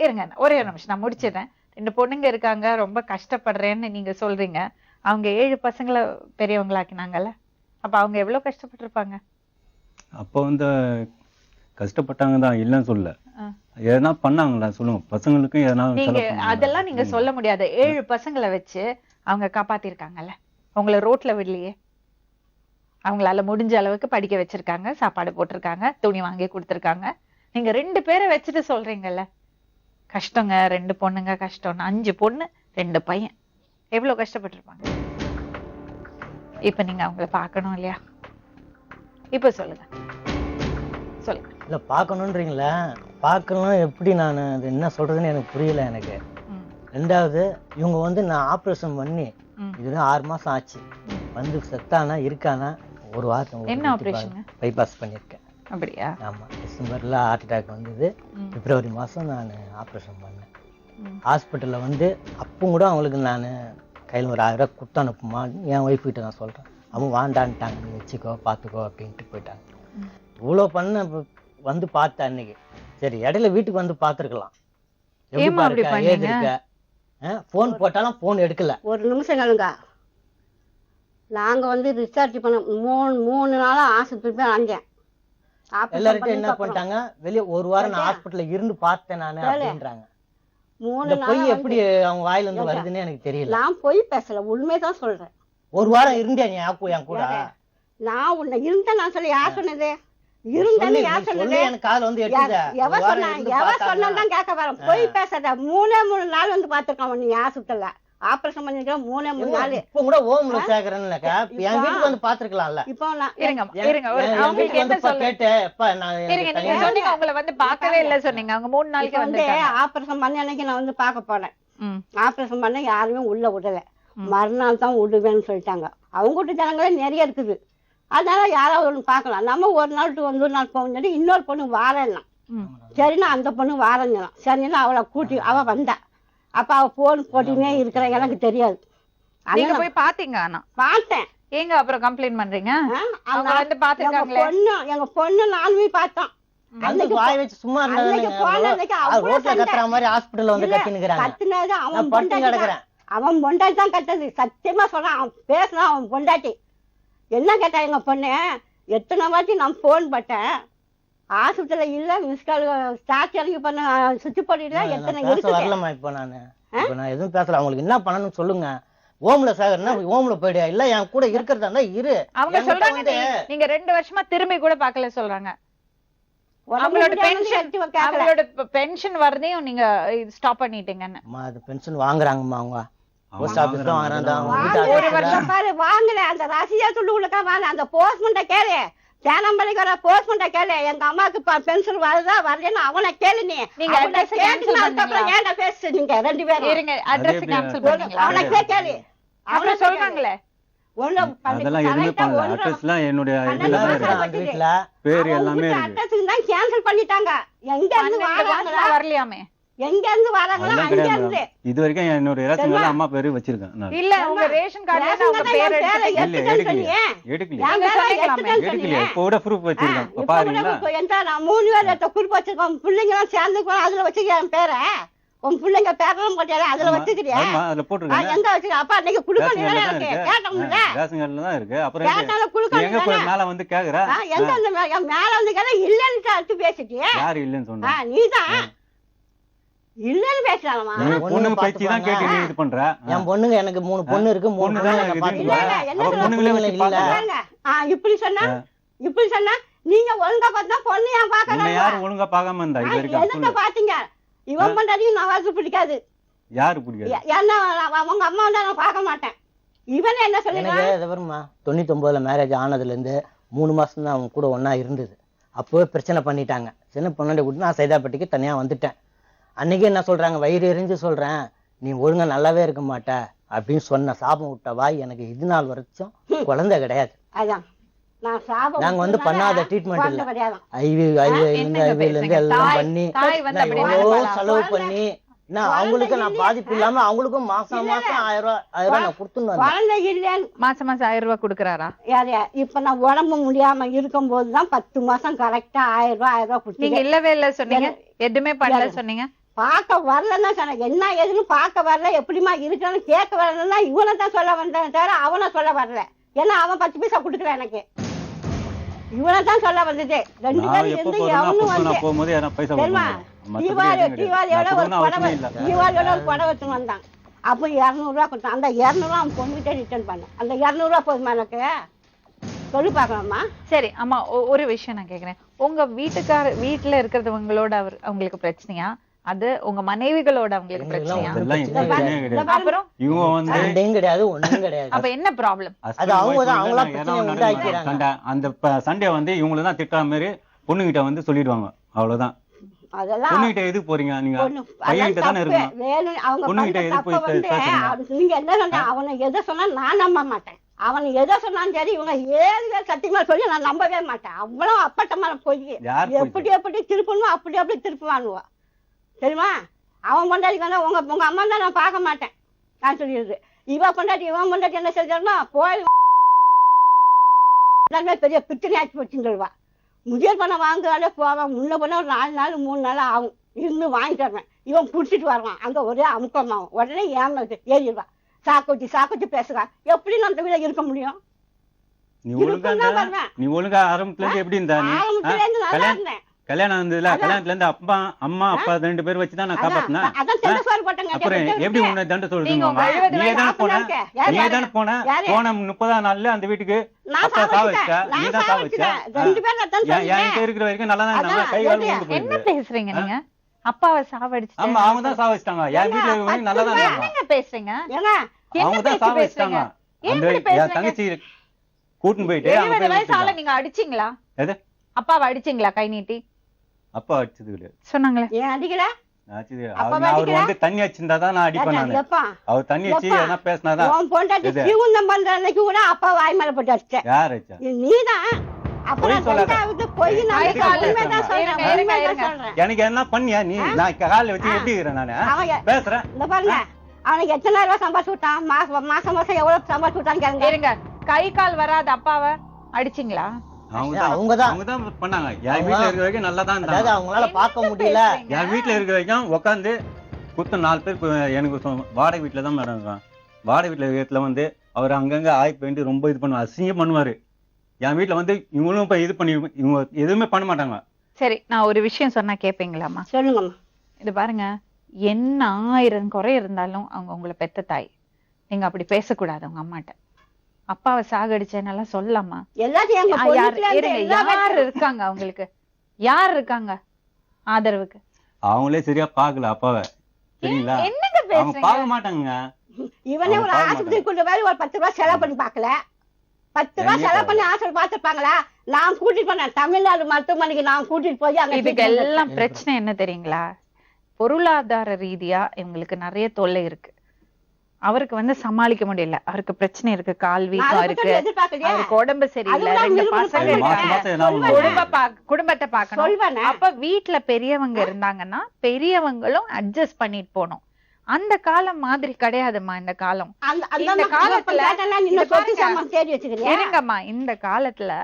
இருங்க ஒரே ஒரு நிமிஷம் நான் முடிச்சிடுறேன். 2 பொண்ணுங்க இருக்காங்க, ரொம்ப கஷ்டப்படுறேன்னு நீங்க சொல்றீங்க. அவங்க 7 பசங்களை பெரியவங்களாக்கினாங்கல்ல, அப்ப அவங்க எவ்வளவு கஷ்டப்பட்டிருப்பாங்க? அப்போ வந்து கஷ்டப்பட்டாங்க தான், இல்லைன்னு சொல்ல. எதனா பண்ணாங்களா சொல்லுங்க, பசங்களுக்கும் எதனா. நீங்க அதெல்லாம் நீங்க சொல்ல முடியாது. 7 பசங்களை வச்சு அவங்க காப்பாத்திருக்காங்கல்ல, உங்களை ரோட்ல விடலையே. அவங்களால முடிஞ்ச அளவுக்கு படிக்க வச்சிருக்காங்க, சாப்பாடு போட்டிருக்காங்க, துணி வாங்கி கொடுத்துருக்காங்க. நீங்க 2 பேரை வச்சுட்டு சொல்றீங்கல்ல கஷ்டங்க, 2 பொண்ணுங்க கஷ்டம்னு. 5 பொண்ணு 2 பையன் எவ்வளவு கஷ்டப்பட்டிருப்பாங்க. இப்ப நீங்க அவங்கள பார்க்கணும் இல்லையா? இப்ப சொல்லுங்க சொல்லுங்க. இல்ல பார்க்கணுன்றீங்களா? பார்க்கணும் எப்படி? நான் அது என்ன சொல்றதுன்னு எனக்கு புரியல எனக்கு. 2வது இவங்க வந்து நான் ஆப்ரேஷன் பண்ணி இதுதான் 6 மாசம் ஆச்சு. வந்து செத்தானா இருக்கானா ஒரு வாரம். என்ன ஆபரேஷன்? பைபாஸ் பண்ணிருக்கேன். அப்படியா? ஆமா. டிசம்பர்ல ஹார்ட் அட்டாக் வந்தது. பிப்ரவரி மாசம் நான் ஆப்ரேஷன் பண்ணேன். ஹாஸ்பிட்டல்ல வந்து அப்பவும் கூட அவங்களுக்கு நான் கையில் ஒரு 1000 ரூபாய் கொடுத்து அனுப்புமா என் ஒய்ஃப் கிட்ட நான் சொல்றேன். அவங்க வாண்டான்ட்டாங்க, நீ வச்சுக்கோ பார்த்துக்கோ அப்படின்ட்டு போயிட்டாங்க. இவ்வளோ பண்ண வந்து பார்த்தேன் அன்னைக்கு. சரி இடையில வீட்டுக்கு வந்து பார்த்துருக்கலாம், எப்படி பாருக்கா ஏது இருக்க. போன் போட்டாலும் போன் எடுக்கல. ஒரு நிமிஷம் கேளுங்க. நாங்க வந்து ரிசர்ச் பண்ண 3 நாளா ஆஸ்பத்திரி போய் அலைஞ்சேன். எல்லார்கிட்ட என்ன பண்ணிட்டாங்க, வெளியே ஒரு வாரம் நான் ஹாஸ்பிட்டல்ல இருந்து பார்த்தேன் நானு அப்படின்றாங்க. 3 நாள் பொய் எப்படி அவங்க வாயில இருந்து வருதுன்னு எனக்கு தெரியல. நான் பொய் பேசல, உண்மைதான் சொல்றேன். ஒரு வாரம் இருந்தே நீ என் கூட. நான் உன்னை இருந்தேன் நான் சொல்ல யார் சொன்னது? இருந்தேன்னு யார் சொன்னது? எனக்கு கால் வந்து எவ சொன்னாதான் கேட்க வரேன். பொய் பேசாத. 3 நாள் வந்து பாத்துருக்கான் நீ ஆஸ்பத்திரில ஆபரேஷன் பண்ணிருக்க. 3 நாள் இப்ப கூட ஓம்ல சேர்க்கறேன்னுக்கா என் வீட்டுக்கு வந்து பாத்துருக்கலாம்ல. இப்போ நான் இருங்க அவங்களுக்கு என்ன சொல்ல கேட்டேப்பா. நான் இருங்க, நீங்க சொன்னீங்க அவங்கள வந்து பார்க்கவே இல்ல சொன்னீங்க. அவங்க 3 நாளைக்கு வந்து ஆபரேஷன் பண்ண அன்னைக்கு நான் வந்து பார்க்க போனேன். ஆபரேஷன் பண்ண யாருமே உள்ள விடல. மறுநாள் தான் விடுவேன்னு சொல்லிட்டாங்க. அவங்க வீட்டு ஜனங்களே நிறைய இருக்குது. அதனால யாராவது ஒண்ணு பார்க்கலாம். நம்ம ஒரு நாள் டு 1 நாள் போகணும் சொல்லி இன்னொரு பொண்ணு வாரலாம். சரின்னா அந்த பொண்ணு வாரஞ்சலாம். சரின்னா அவளை கூட்டி அவ வந்தா. அப்ப அவ போன் போட்டுனே இருக்கிற எனக்கு தெரியாது. நீங்க போய் பாத்தீங்க? ஆனா பார்த்தேன். ஏங்க அப்புறம் கம்ப்ளைண்ட் பண்றீங்க? அவங்க வந்து பாத்துட்டாங்களே. எங்க பொண்ணு நானுமே பார்த்தோம். அன்னைக்கு வாய் வச்சு சும்மா இருந்தாங்க. ரோட்ல கத்துற மாதிரி ஹாஸ்பிடல்ல வந்து கத்தினுக்குறாங்க. கத்துனது அவன் பொண்டாட்டி தான் கத்தது. சத்தியமா சொல்றான். அவன் பேசினா அவன் பொண்டாட்டி என்ன கேட்டா, எங்க பொண்ணு எத்தனை வாட்டி நான் போன் பட்டேன், ஆஸ்பத்திரியில இல்ல, மிஸ்கால் ஸ்டார்ட் இறங்கி பண்ண சுவிட்ச் போட்டில எத்தனை இருக்கு. வரலமா இப்ப நான் எதுவும் பேசல. அவங்களுக்கு என்ன பண்ணணும்னு சொல்லுங்க. ஓம்ல சாகர்னா ஓம்ல போயிடு, இல்ல என் கூட இருக்கிறதா இருந்தா இரு. அவங்க சொல்றாங்க நீங்க 2 வருஷமா திரும்பி கூட பார்க்கல சொல்றாங்க. அவங்களோட பென்ஷன் வரதையும் நீங்க ஸ்டாப் பண்ணிட்டீங்கன்னு. அது பென்ஷன் வாங்குறாங்கம்மா அவங்க. போஸ்ட் ஆபீஸ்ல வாங்குறாங்க. ஒரு வருஷம் பாரு வாங்குறேன். அந்த ரசீதா துண்டு உள்ளக்கா வாங்க. அந்த போஸ்ட்மெண்ட கேளு. சேனம்பள்ளிக்கு வர போஸ்ட்மெண்ட்டை கேளு. எங்க அம்மாவுக்கு பென்சில் வருதா வரலன்னு அவனை கேளு. நீங்க அவனை address கேட்டுட்டு cancel அதுக்கப்புறம் பண்ணீங்களா? ஏன்டா பேசு நீங்க 2 பேரும். இருங்க, அட்ரஸ் எப்படி? கேன்சல் பண்ணீங்களா? அவனை கேளு. அவன சொல்றாங்களே. அதெல்லாம் எதுவுமே பண்ணல. அட்ரஸ்லாம் என்னுடைய இதுல தான் இருக்கு. அந்த வீட்டுல பேர் எல்லாமே இருக்கு. அட்ரஸுக்கு தான் கேன்சல் பண்ணிட்டாங்க. எங்க இருந்து 12 வராங்களா மாசமா வரலையாமே. எங்க இருந்து வராங்களா அதெல்லாம் அங்க கிடையாது இருந்து. மேடம். இது வரைக்கும் என்னோட ரேஷன் கார்டுல அம்மா பேரு வச்சிருக்கேன் நான். இல்ல உங்க ரேஷன் கார்டுல ரேஷன் உங்க கார்டுல பேர் என் பேரை எடுத்து இல்ல எடுத்துட்டேன்னு எடுக்கலையே. சொன்னியே. எடுக்கலையே. என் பேரை எடுக்கலாமே. எடுத்துட்டேன்னு எடுக்கலையே. சொன்னியே. இப்போ கூட ப்ரூஃப் வச்சிருக்கேன். இப்ப பாருங்களா? கூட என்கிட்ட நான் 3 பேர் எடுத்த குறிப்பு வச்சிருக்கோம். பிள்ளைங்க எல்லாம் சேர்ந்துக்கோ அதுல வச்சுக்க என் பேரை. உன் பிள்ளைங்க பேரெல்லாம் போட்டியால அதுல வச்சுக்கிறியா? ஆமா அதுல போட்டுருக்கேன். எங்க வச்சுக்க? அப்பா அன்னைக்கு குடுக்க ரேஷன் வேண்டியதானே கார்டுல தான் இருக்கு. இருக்கு. கேட்டோம்ல. ரேஷன் கார்டுல தான் இருக்கு. அப்புறம் கேட்டாலும் குடுக்க எங்க போய் வேண்டியதானே? மேல வந்து கேக்குற? எங்க அந்த மேல வந்து கேட்டா இல்லன்னு அடுத்து பேசிட்டியே. யாரு இல்லன்னு சொன்னா? நீதான் இல்லன்னு பேசலாமா? நீ பொண்ணுங்க பொண்ணுங்க பார்த்து பேச்சு தான் கேட்டு நீ இது பண்ற. என் பொண்ணுங்க எனக்கு 3 பொண்ணு இருக்கு. 3 பொண்ணு தான் பொண்ணு இருக்குது. இல்ல, இல்ல, பாத்துக்கலாம். என்ன அப்ப சொல்ல? பொண்ணுங்களே வச்சு இல்ல. பாத்துக்கலாம். பாருங்க. இப்படி சொன்னா நீங்க ஒழுங்கா பார்த்தா பொண்ணு ஏன் உன்னை பாக்கணும்? யாரும் ஒழுங்கா பார்க்காம இருந்தா இது வரைக்கும் என்னத்த சொல்லு. பாத்தீங்க? இவன் பண்றதையும் நான் பிடிக்காது. யாரு பிடிக்காது? ஏன்னா அவங்க அம்மா வந்தா நான் பார்க்க மாட்டேன். இவன் என்ன எனக்கு சொல்லுங்க? இதை வருமா 99ல மேரேஜ் ஆனதுல இருந்து 3 மாசம் தான் அவங்க கூட ஒண்ணா இருந்தது. அப்போவே பிரச்சனை பண்ணிட்டாங்க. சின்ன பொண்ணாண்டி விட்டு நான் சைதாப்பட்டிக்கு தனியா வந்துட்டேன். அன்னைக்கு என்ன சொல்றாங்க, வயிறு எரிஞ்சு சொல்றேன், நீ ஒழுங்கா நல்லாவே இருக்க மாட்ட அப்படின்னு சொன்ன சாபம் விட்ட வாய் எனக்கு இது நாள் வரைக்கும் குழந்தை கிடையாது. அதான் நான் சாபம் நாங்க வந்து பண்ணாத ட்ரீட்மெண்ட் இல்ல. கிடையாது. ஐவில என்னங்க இருந்து பேசுறீங்க? எல்லாம் தாய் பண்ணி தாய் வந்து நான் அப்படி எவ்வளவோ வாழலாம். செலவு பண்ணி நான் அவங்களுக்கு நான் பாதிப்பு இல்லாம அவங்களுக்கும் மாசம் 1000 ரூபாய் நான் கொடுத்துன்னு வந்தேன். குழந்தை இல்லைன்னு மாசம் 1000 ரூபாய் கொடுக்கறாரா? யாரு? இப்ப நான் உடம்பு முடியாம இருக்கும் போதுதான் 10 மாசம் கரெக்டா 1000 ரூபாய் நீங்க கொடுத்தீங்க. இல்லவே இல்ல சொன்னீங்க, எதுவுமே பண்ணல சொன்னீங்க. பார்க்க வரலன்னா சொன்னேன். என்ன ஏதுன்னு பார்க்க வரல, எப்படிமா இருக்கணும்னு கேட்க வரலன்னா இவனை தான் சொல்ல வந்தேன் தவிர அவனை சொல்ல வரல. ஏன்னா அவன் 10 பைசா கொடுக்கல எனக்கு. இவனை தான் சொல்ல வந்தது. 2 நான் பேரும் எப்போ எந்த போறேன்னா எவனும் புதுசா வந்து நான் போகும்போது யாரும் பைசா தெரியுமா? கொடுப்பாங்க. தீபாவளியோட ஒரு புடவை இல்ல. தீபாவளியோட ஒரு புடவை எடுத்துன்னு வந்தான். அப்போ 200 ரூபா கொடுத்தான். அந்த 200 ரூபா அவன் பொண்ணுகிட்ட ரிட்டர்ன் பண்ணேன். அந்த 200 ரூபா போதுமா எனக்கு? சொல்லி பார்க்கலாமா? சரி அம்மா, ஒரு விஷயம் நான் கேக்குறேன். உங்க வீட்டுல இருக்கிறவங்களோட அவங்களுக்கு பிரச்சனையா, அது உங்க மனைவிகளோட அவங்களுக்கு பிரச்சனையா? அதெல்லாம் பிரச்சனையே கிடையாது. அப்புறம் இவங்க வந்து சண்டையும் கிடையாது, ஒண்ணும் கிடையாது. அப்ப என்ன ப்ராப்ளம்? அது அவங்க தான், அவங்களா ஏதாவது பிரச்சனையை நடக்குது. உண்டாக்கிறாங்க. சண்டை அந்த சண்டையை வந்து இவங்கள தான் திட்டுற மாதிரி பொண்ணுகிட்ட வந்து சொல்லிடுவாங்க. அவ்வளவுதான். அதெல்லாம் பொண்ணுகிட்ட எதுக்கு போறீங்க நீங்க? பொண்ணு- பையன்கிட்ட அதெல்லாம் தானே தப்பு. இருக்கணும். வேணும் அவங்க பொண்ணுகிட்ட பண்ற எது தப்பை போய் வந்து பேசுறீங்க? நீங்க என்ன சொன்னா அவனை எதை சொன்னா நான் நம்ப மாட்டேன். அவன் எதை சொன்னாலும் சரி இவங்க 7 பேர் சத்தியமா சொல்லி நான் நம்பவே மாட்டேன். அவ்வளவு அப்பட்டமான பொய். யார் பொய்? எப்படி திருப்பணும் அப்படி திருப்புவானுவா தெரியுமா? அவன் பொண்டாட்டிக்கு வந்தா உங்க அம்மா தான் நான் பார்க்க மாட்டேன் நான் சொல்லிடுது. இவன் பொண்டாட்டி என்ன செஞ்சாருன்னா போய் எல்லாருமே பெரிய பிரச்சனை ஆச்சு போச்சுன்னு சொல்லுவா. முதியோர் பணம் வாங்குறாலே போவான். முன்ன போனா ஒரு 4 நாள் 3 நாள் ஆகும். இருந்து வாங்கிட்டு வருவேன். இவன் பிடிச்சிட்டு வருவான். அங்க ஒரே அமுக்கமாகும். உடனே ஏறிடுவான். சாக்கோச்சி பேசுறான். எப்படி நான் அந்த வீட இருக்க முடியும்? நீ ஒழுங்கா ஆரம்பத்துல இருந்து எப்படி இருந்தா நீ? ஆரம்பத்துல இருந்து நல்லா இருந்தேன். கல்யாணம் இருந்ததுல கல்யாணத்துல இருந்து அம்மா அப்பா 2 பேர் வச்சுதான் நான் காப்பாத்தினேன். அதான் தென்னை சோறு போட்டேங்க. அப்புறம் எப்படி உன்னை தண்டை நீங்க சொல்லுங்க? உங்க 70 நீ தானே போன யாரு? நீ தானே போன யாரு? போன 30ஆம் நாள்ல அந்த வீட்டுக்கு நான் அப்பா சாவச்சா நீ நான் தான் சாவச்சா? சாவச்சிட்டேன். 2 பேரும் அதான் சொன்னீங்க. என் இருக்கிற வரைக்கும் நல்லா தான் அதான், இருந்தாங்க. கை கால் எப்படி? ஊந்து என்ன போயிருக்கு. பேசுறீங்க நீங்க? அப்பாவை சாவடிச்சுட்டு ஆமா அவங்க தான் சாவச்சிட்டாங்க. என் வீட்டுல இருக்கிற வரைக்கும் நல்லா தான் இருந்தாங்க. என்னங்க பேசுறீங்க? ஏங்க அவங்க என்ன தான் பேச்சு சாவச்சிட்டாங்க. பேசுறீங்க? ஏன் அந்த இப்படி பேசுறீங்க? என் தங்கச்சி கூட்டின்னு போயிட்டு அவங்க 70 போய் வயசு ஆள விட்டுட்டாங்க. நீங்க அடிச்சீங்களா? எது? அப்பாவை அடிச்சீங்களா கை நீட்டி? அப்பா அடிச்சது கிடையாது. சொன்னாங்களே. ஏன் அடிக்கல? அடிச்சது அப்பா அவர் அடிக்கல? வந்து தண்ணி வச்சிருந்தா தான் நான் அடிப்பேன் நானு. எப்பா அவர் தண்ணி வச்சு எப்பா? எதனா பேசினாதான். உன் பொண்டாட்டி எது? தீவுந்தம் பண்ற அன்னைக்கு கூட அப்பா வாய் மேல போட்டு அடிச்சேன். யார் அடிச்சா? நீதான். அப்புறம் பொய் சொல்லாத. ரெண்டாவது பொய் நான் கை கால் உண்மைதான் சொல்றேன். இருங்க, உண்மைதான் இருங்க. சொல்றேன். எனக்கு என்ன பண்ணியா நீ? நான் காலைல வச்சு எப்படி இருக்கிறேன் நானு? அவன் பேசுறேன். இந்த பாருங்க அவனுக்கு எத்தனை ரூபாய் சம்பாதிச்சு விட்டான்? மாசம் எவ்வளவு சம்பாதிச்சு விட்டான்னு கேளுங்க. இருங்க, கை கால் வராத அப்பாவை அடிச்சீங்களா? அவங்க தான் பண்ணாங்க. என் வீட்டுல இருக்கிற வரைக்கும் நல்லா தான் அதாவது இருந்தாங்க. அவங்களால பார்க்க முடியல. என் வீட்டுல இருக்கிற வரைக்கும் உட்காந்து குத்து 4 பேர் எனக்கு வாடகை வீட்டுல தான் மேடம் இருக்கான். வாடகை வீட்டுல வந்து அவர் அங்கங்க ஆய் போயிட்டு ரொம்ப இது பண்ணுவார், அசிங்கம் பண்ணுவாரு. என் வீட்டுல வந்து இவங்களும் போய் இது பண்ணி இவங்க எதுவுமே பண்ண மாட்டாங்க. சரி, நான் ஒரு விஷயம் சொன்னா கேப்பீங்களாமா? சொல்லுங்கம்மா. இது பாருங்க, என்ன 1000 குறை இருந்தாலும் அவங்க உங்களை பெத்த தாய். நீங்க அப்படி பேசக்கூடாது உங்க அம்மாட்ட. அப்பாவை சாகடிச்சேன்னெல்லாம் சொல்லலாமா? எல்லாத்தையும் எங்க பொண்ணுக்குள்ள இருந்து எல்லா யார் இருக்காங்க அவங்களுக்கு? யார் இருக்காங்க ஆதரவுக்கு? அவங்களே சரியா பாக்கல அப்பாவை. சரிங்களா? என்னங்க அவங்க பேசுறீங்க? பார்க்க மாட்டாங்க. இவனே ஒரு அவங்க பார்க்க ஆஸ்பத்திரி கொண்டு போய் ஒரு 10 ரூபாய் செலவு பண்ணி பார்க்கல. 10 ரூபா செலவு பண்ணி ஹாஸ்பிட்டல் பார்த்துருப்பாங்களா? நான் கூட்டிட்டு போனேன் தமிழ்நாடு மருத்துவமனைக்கு, நான் கூட்டிட்டு போய் அங்க இதுக்கு எல்லாம் பிரச்சனை என்ன தெரியுங்களா? பொருளாதார ரீதியா இவங்களுக்கு நிறைய தொல்லை இருக்கு. அவருக்கு வந்து சமாளிக்க முடியல, அவருக்கு பிரச்சனை இருக்கு, கால் வீக்கம் இருக்கு, அவருக்கு உடம்பு சரியில்லை, 2 பசங்க இருக்காங்க, குடும்பத்தை பார்க்கணும். சொல்வேனே. அப்ப வீட்டுல பெரியவங்க இருந்தாங்கன்னா பெரியவங்களும் அட்ஜஸ்ட் பண்ணிட்டு போகணும். அந்த காலம் மாதிரி கிடையாதும்மா இந்த காலம். இந்த காலத்துல இருங்கம்மா, இந்த காலத்துல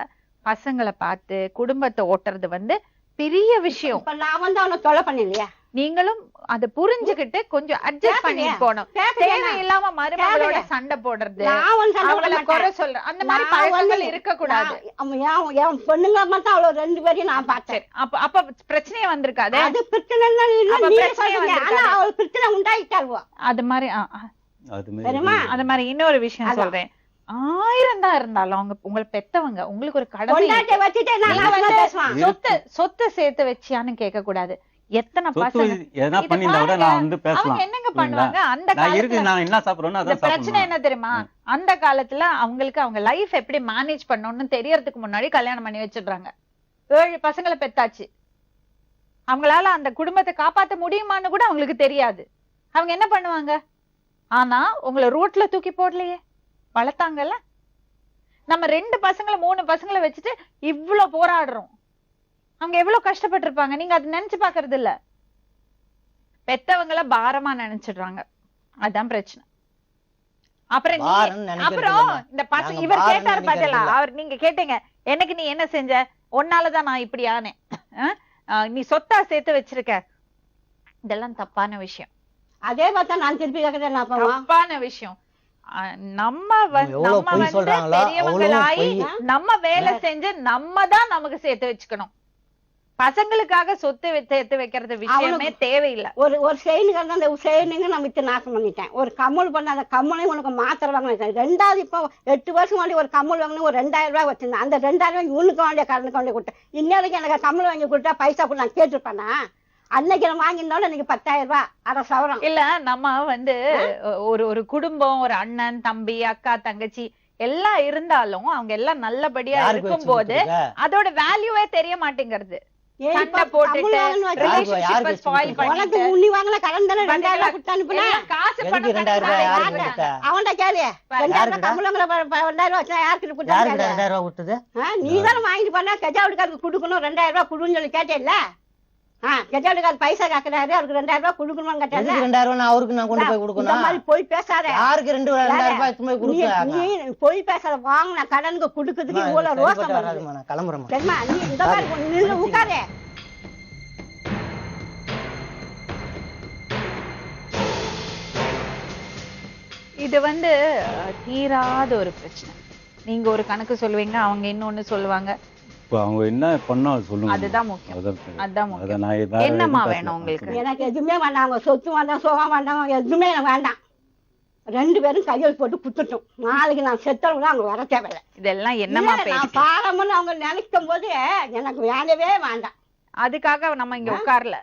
பசங்களை பார்த்து குடும்பத்தை ஓட்டுறது வந்து பெரிய விஷயம். நான் வந்து அவனை தொலை பண்ணலையா? நீங்களும் அதை புரிஞ்சுக்கிட்டு கொஞ்சம் அட்ஜஸ்ட் பண்ணிட்டு போகணும். தேவையில்லாம மருமகளோட சண்டை போடுறது, அவங்கள குறை சொல்ற அந்த மாதிரி பழக்கங்கள் இருக்க கூடாது. என் பொண்ணுங்க மட்டும் அவ்வளவு 2 பேரையும் நான் பார்த்தேன். அப்ப பிரச்சனையே வந்திருக்காது. அது பிரச்சனை அவள் பிரச்சனை உண்டாயிட்டாள்வா. அது மாதிரி தெரியுமா? அது மாதிரி இன்னொரு விஷயம் சொல்றேன். 1000 தான் இருந்தாலும் அவங்க உங்களை பெத்தவங்க, உங்களுக்கு ஒரு கடமை. சொத்தை சேர்த்து வச்சியான்னு கேட்க கூடாது. எத்தனை பசங்க என்னங்க பண்ணுவாங்க அந்த காலத்துல? பிரச்சனை என்ன தெரியுமா? அந்த காலத்துல அவங்களுக்கு அவங்க லைஃப் எப்படி மேனேஜ் பண்ணணும்னு தெரியறதுக்கு முன்னாடி கல்யாணம் பண்ணி வச்சிடுறாங்க. 7 பசங்களை பெத்தாச்சு. அவங்களால அந்த குடும்பத்தை காப்பாத்த முடியுமான்னு கூட அவங்களுக்கு தெரியாது. அவங்க என்ன பண்ணுவாங்க? ஆனா உங்களை ரோட்ல தூக்கி போடலையே, வளர்த்தாங்கல்ல. நம்ம 2 பசங்களை 3 பசங்களை வச்சுட்டு இவ்வளவு போராடுறோம். அவங்க எவ்வளவு கஷ்டப்பட்டிருப்பாங்க, நீங்க அது நினைச்சு பாக்குறது இல்ல. பெத்தவங்கள பாரமா நினைச்சிடுறாங்க, அதான் பிரச்சனை. அப்புறம் இந்த பசங்க இவர் கேட்டாரு பாத்தீங்களா, அவர் நீங்க கேட்டீங்க எனக்கு நீ என்ன செஞ்ச, உன்னாலதான் நான் இப்படி ஆனேன், நீ சொத்தா சேர்த்து வச்சிருக்க. இதெல்லாம் தப்பான விஷயம். அதே பார்த்தா நான் திருப்பி கேக்குறேன், தப்பான விஷயம். நம்ம வந்து பெரியவங்களாயி நம்ம வேலை செஞ்சு நம்ம தான் நமக்கு சேர்த்து வச்சுக்கணும். பசங்களுக்காக சொத்து சேர்த்து வைக்கிறது விஷயமே தேவையில்லை. ஒரு செயினுக்கு அந்த செயினுங்க நான் வித்து நாசம் பண்ணிட்டேன். ஒரு கம்மல் பண்ண அந்த கம்மலையும் உனக்கு மாத்திரை வாங்கினேன். 2வது இப்போ 8 வருஷம் வாங்கி ஒரு கம்மல் வாங்கினேன், ஒரு 2000 ரூபாய் வச்சிருந்தேன். அந்த 2000 ரூபாய் இவனுக்கு வாண்டிய கரனுக்கு வாங்கி கொடுத்தேன். இன்னைக்கு எனக்கு கம்மல் வாங்கி கொடுத்தா பைசா கூட நான் கேட்டிருப்பேனா? அன்னைக்கு நான் வாங்கியிருந்தாலும் எனக்கு 10,000 ரூபாய், 1/2 சவரம். இல்ல நம்ம வந்து ஒரு குடும்பம், ஒரு அண்ணன் தம்பி அக்கா தங்கச்சி எல்லாம் இருந்தாலும் அவங்க எல்லாம் நல்லபடியா இருக்கும் போது அதோட வேல்யூவே தெரிய மாட்டேங்கிறது. சண்டை போட்டுட்டு ரிலேஷன்ஷிப்பை ஸ்பாயில் பண்ணிட்டு உன்னி வாங்குன கடன் தான 2000 ரூபாய் கொடுத்து அனுப்புனா? காசு பணம் 2000 ரூபாய் யாருக்கு கொடுத்தா? அவன்ட கேளு. 2000 ரூபாய் கம்மலங்கற 2000 ரூபாய் வச்சா யாருக்கு கொடுத்தா? யாருக்கு 2000 ரூபாய் கொடுத்தது? நீ தான் வாங்கிட்டு போனா கஜாவுடுகாருக்கு கொடுக்கணும், 2000 ரூபாய் கொடுன்னு சொல்லி கேட்டேல்ல. கஜாவுடுகார் பைசா கேக்குறாரு, அவருக்கு 2000 ரூபாய் கொடுக்கணும்னு கேட்டாரு. 2000 ரூபாய் நான் அவருக்கு நான் கொண்டு போய் கொடுக்கணும். இந்த மாதிரி போய் பேசாத. யாருக்கு 2000 ரூபாய் எடுத்து போய் கொடுக்க? நீ போய் பேசாத. வாங்குன கடனுக்கு கொடுக்கிறதுக்கு இவ்வளவு ரோசம் வருது. நான் கிளம்புறேன். சரிமா? நீ இந்த மாதிரி நின்னு உட்காரே. இது வந்து தீராத ஒரு பிரச்சனை. நீங்க ஒரு கணக்கு சொல்லுவீங்க, அவங்க இன்னொன்னு சொல்லுவாங்க. அவங்க என்ன பண்ணா சொல்லுங்க. அதுதான் முக்கியம். அதுதான் முக்கியம். என்னம்மா வேணும் உங்களுக்கு? எனக்கு எதுவுமே வேண்டாம். அவங்க சொத்து வேண்டாம், சோகம் வேண்டாம், எதுவுமே எனக்கு வேண்டாம். 2 பேரும் கையெழுத்து போட்டு குத்துட்டோம். நாளைக்கு நான் செத்தவங்க அவங்க வர தேவையில்லை. இதெல்லாம் என்னமா நான் பாரம்னு அவங்க நினைக்கும் போது எனக்கு வேண்டவே வேண்டாம். அதுக்காக நம்ம இங்க உட்காரல.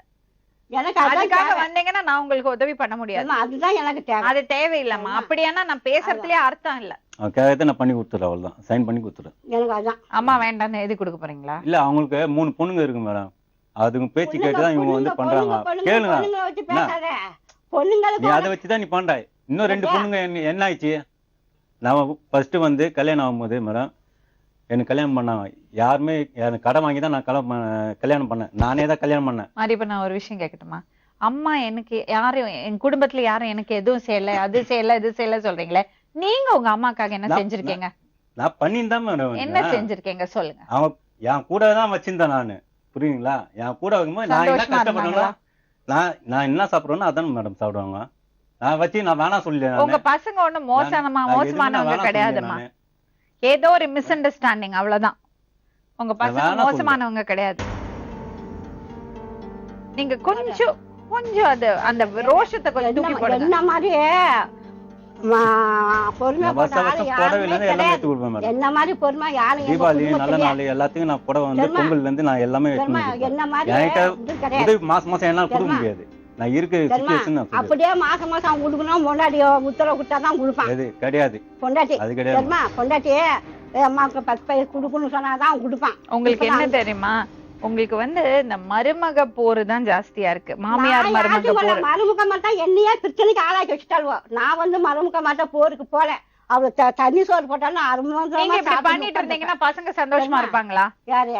எனக்கு அதுக்காக வந்தீங்கன்னா நான் உங்களுக்கு உதவி பண்ண முடியாது. அதுதான் எனக்கு தேவை. அது தேவையில்லைம்மா. அப்படியானா நான் பேசுறதுலயே அர்த்தம் இல்ல. கேட்கறத நான் பண்ணி கொடுத்துறேன், அவ்வளவுதான். சைன் பண்ணி கொடுத்துறேன். எனக்கு அதான். அம்மா வேண்டாம்னு எழுதி கொடுக்க போறீங்களா? இல்ல, அவங்களுக்கு 3 பொண்ணுங்க இருக்கு மேடம். அதுங்க பேச்சு கேட்டுதான் இவங்க வந்து பண்றாங்க. கேளுங்க, நீ அதை வச்சுதான் நீ பண்ற. இன்னும் 2 பொண்ணுங்க என்ன ஆயிடுச்சு? நான் ஃபர்ஸ்ட் வந்து கல்யாணம் ஆகும்போது மேடம் எனக்கு கல்யாணம் பண்ணாங்க. யாருமே எனக்கு கடன் வாங்கி தான் நான் கல்யாணம் பண்ணேன். நானே தான் கல்யாணம் பண்ணேன். மாதிரி இப்ப நான் ஒரு விஷயம் கேட்கட்டுமா? அம்மா எனக்கு யாரும், என் குடும்பத்துல யாரும் எனக்கு எதுவும் செய்யல, அது செய்யல, இது செய்யல சொல்றீங்களே, நீங்க உங்க அம்மாக்காக என்ன செஞ்சிருக்கீங்க? நான் பண்ணியிருந்தேன் மேடம். என்ன செஞ்சிருக்கீங்க சொல்லுங்க. அவன் என் கூட தான் வச்சிருந்தேன் நானு, புரியுங்களா? என் கூட வைக்கும்போது நான் என்ன கஷ்டப்படுறேன்னா நான் என்ன சாப்பிடுறேன்னு அதான் மேடம் சாப்பிடுவாங்க. நான் வச்சு நான் வேணாம் சொல்லிடுறேன். உங்க பசங்க ஒண்ணும் மோசமானவங்க கிடையாதுமா. ஏதோ ஒரு மிஸ் அண்டர்ஸ்டாண்டிங், அவ்வளவுதான். உங்க பசங்க மோசமானவங்க கிடையாது. நீங்க கொஞ்சம் அது அந்த ரோஷத்தை கொஞ்சம் தூக்கி போடுங்க. என்ன மாதிரி பொறுமை என்ன மாதிரி பொறுமை யாரும் தீபாவளி நல்ல நாள் எல்லாத்துக்கும் நான் புடவை வந்து பொங்கல்ல இருந்து நான் எல்லாமே என்ன மாதிரி மாசம் என்னால கொடுக்க முடியாது. நான் இருக்கு சிச்சுவேஷன் அப்படியே மாசம் அவன் கொடுக்கணும். பொண்டாட்டி உத்தரவு கொடுத்தாதான் கொடுப்பான். அது கிடையாது. பொண்டாட்டி அது கிடையாது. பொண்டாட்டி அம்மாவுக்கு 10 பைசா கொடுக்கணும்னு சொன்னாதான் அவன் கொடுப்பான். உங்களுக்கு என்ன தெரியுமா, உங்களுக்கு இந்த மருமக போரு தான் ஜாஸ்தியா இருக்கு. மாமியார் மருமக போரு. மருமக மட்டும் என்னையே பிரச்சனைக்கு ஆளாக்கி வச்சுட்டாளுவோ. நான் மருமக மட்டும் போருக்கு போல. அவளு தண்ணி சோறு போட்டாலும் நீங்க இப்படி பண்ணிட்டு இருந்தீங்கன்னா பசங்க சந்தோஷமா இருப்பாங்களா? யாரு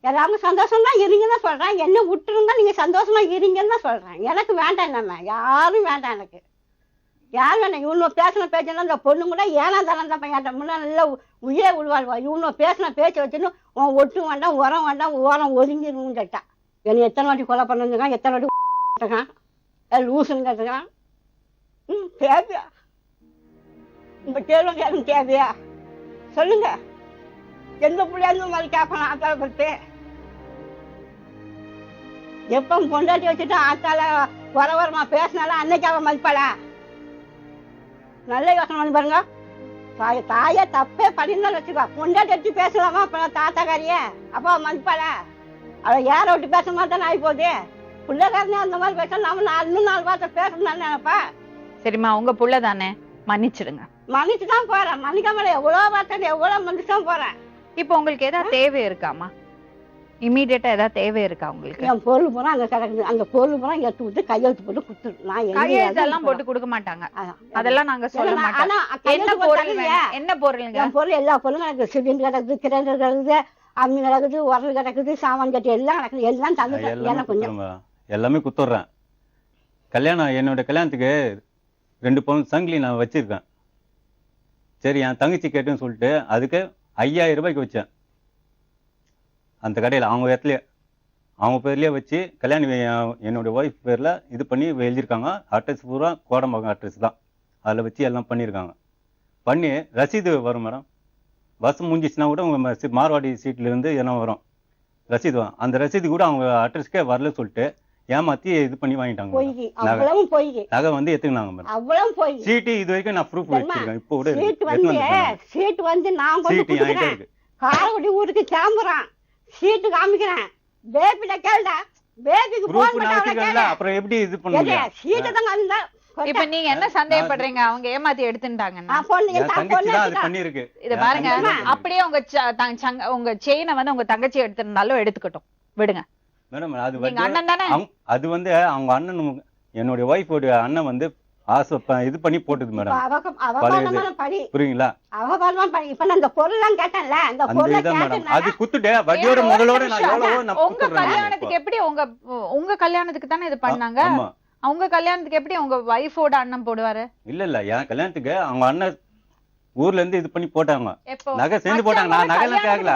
எல்லாரும் சந்தோஷம் தான் இருங்கன்னு சொல்றேன். என்ன விட்டுருங்க, நீங்க சந்தோஷமா இருங்கன்னு தான் சொல்றேன். எனக்கு வேண்டாம், நம்ம யாரும் வேண்டாம். எனக்கு யார் வேண்டாம். இவனு பேசின பேச்சுன்னா இந்த பொண்ணு கூட ஏனா தானே தான் பையன் முன்னா நல்லா உயிரே விடுவாள்வா. இவனு பேசின பேச்சு வச்சுன்னு உன் ஒட்டு வேண்டாம், உரம் வேண்டாம், ஓரம் ஒதுங்கிருன்னு கேட்டான். என்னை எத்தனை வாட்டி கொலை பண்ணுங்க, எத்தனை வாட்டி லூசுன்னு கேட்டுக்கான். தேவையா இந்த கேள்வி எனக்கு தேவையா சொல்லுங்க? எந்த பிள்ளைங்க மாதிரி கேட்பேன் ஆத்தால பத்து. எப்ப பொண்டாட்டி வச்சுட்டு ஆத்தால வரமா பேசினாலும் அன்னைக்கு அவன் மதிப்பாளா? நல்ல யோசனை பண்ணி பாருங்க. தாயே தப்பே பண்ணிருந்தாலும் வச்சுக்கோ, பொண்டாட்டி வச்சு பேசலாமா தாத்தாக்காரிய? அப்ப அவன் மதிப்பாளா? அவளை யார விட்டு பேச மாட்டானே ஆகி போகுது. பிள்ளைக்காரனே அந்த மாதிரி பேச நம்ம இன்னும் 4 வார்த்தை பேசணும் நினைப்பா. சரிம்மா, உங்க புள்ள தானே, மன்னிச்சிடுங்க. மன்னிச்சுதான் போறேன். மன்னிக்காமல எவ்வளவு வார்த்தை எவ்வளவு மன்னிச்சுதான் போறேன். இப்போ உங்களுக்கு ஏதாவது தேவை இருக்காமா? இமீடியட்டா ஏதாவது தேவை இருக்கா உங்களுக்கு? என் பொருள் பூரா அங்க கிடக்குது. அந்த பொருள் பூரா எடுத்து விட்டு கையெழுத்து போட்டு கொடுத்துரு. நான் கையெழுத்தெல்லாம் போட்டு கொடுக்க மாட்டாங்க. அதெல்லாம் நாங்க சொல்ல மாட்டோம். என்ன பொருள்? என்ன பொருளுங்க? என் பொருள் எல்லா பொருளும் கிடக்குது. சிலிண்டர் கிடக்குது, கிரைண்டர் கிடக்குது, அம்மி கிடக்குது, உரல் கிடக்குது, சாமான் கட்டி எல்லாம் கிடக்குது. எல்லாம் தந்து கொஞ்சம் எல்லாமே குத்துடுறேன். கல்யாணம் என்னோட கல்யாணத்துக்கு 2 பவுன் சங்கிலி நான் வச்சிருக்கேன். சரி, என் தங்கச்சி கேட்டுன்னு சொல்லிட்டு அதுக்கு 5000 ரூபாய்க்கு வச்சேன். அந்த கடையில் அவங்க இடத்துல அவங்க பேர்லேயே வச்சு கல்யாணம் என்னுடைய ஒய்ஃப் பேரில் இது பண்ணி எழுதியிருக்காங்க. அட்ரஸ் பூரா கோடம்பாக்கம் அட்ரஸ் தான். அதில் வச்சு எல்லாம் பண்ணியிருக்காங்க. பண்ணி ரசீது வரும் மேடம். பஸ் முடிஞ்சிச்சுன்னா கூட உங்கள் மார்வாடி சீட்லேருந்து என்ன வரும் ரசீது வரும். அந்த ரசீது கூட அவங்க அட்ரஸ்க்கே வரல சொல்லிட்டு ஏமாத்தி இது பண்ணி வாங்கிட்டாங்க. நகை எடுத்துக்கினாங்க மேடம். அவ்வளவு போய் சீட்டு இது வரைக்கும் நான் ப்ரூஃப் வச்சிருக்கேன். இப்போ கூட சீட்டு நான் காரக்குடி ஊருக்கு கிளம்புறான். சீட்டு காமிக்கிறேன். பேபிட்ட கேளுடா. பேபிக்கு போன் பண்ணா அப்புறம் எப்படி இது பண்ணுவீங்க? சீட்டு தான் அந்த இப்ப நீங்க என்ன சந்தேகப்படுறீங்க? அவங்க ஏமாத்தி எடுத்துட்டாங்கன்னா பண்ணிருக்கு. இத பாருங்க, அப்படியே உங்க செயினை உங்க தங்கச்சி எடுத்திருந்தாலும் எடுத்துக்கட்டும், விடுங்க மேடம். அது அவங்க அண்ணன், என்னுடைய ஒய்ஃபோட அண்ணன் ஆசை இது பண்ணி போட்டது மேடம். புரியுங்களா? அது குத்துட்டு வட்டியோட முதலோட நான் எவ்வளவோ நான் உங்க கல்யாணத்துக்கு எப்படி உங்க கல்யாணத்துக்கு தானே இது பண்ணாங்க. அவங்க கல்யாணத்துக்கு எப்படி உங்க வைஃபோட அண்ணன் போடுவாரு? இல்ல என் கல்யாணத்துக்கு அவங்க அண்ணன் ஊர்ல இருந்து இது பண்ணி போட்டாங்க. நகை சேர்ந்து போட்டாங்க. நான் நகைலாம் கேட்கல.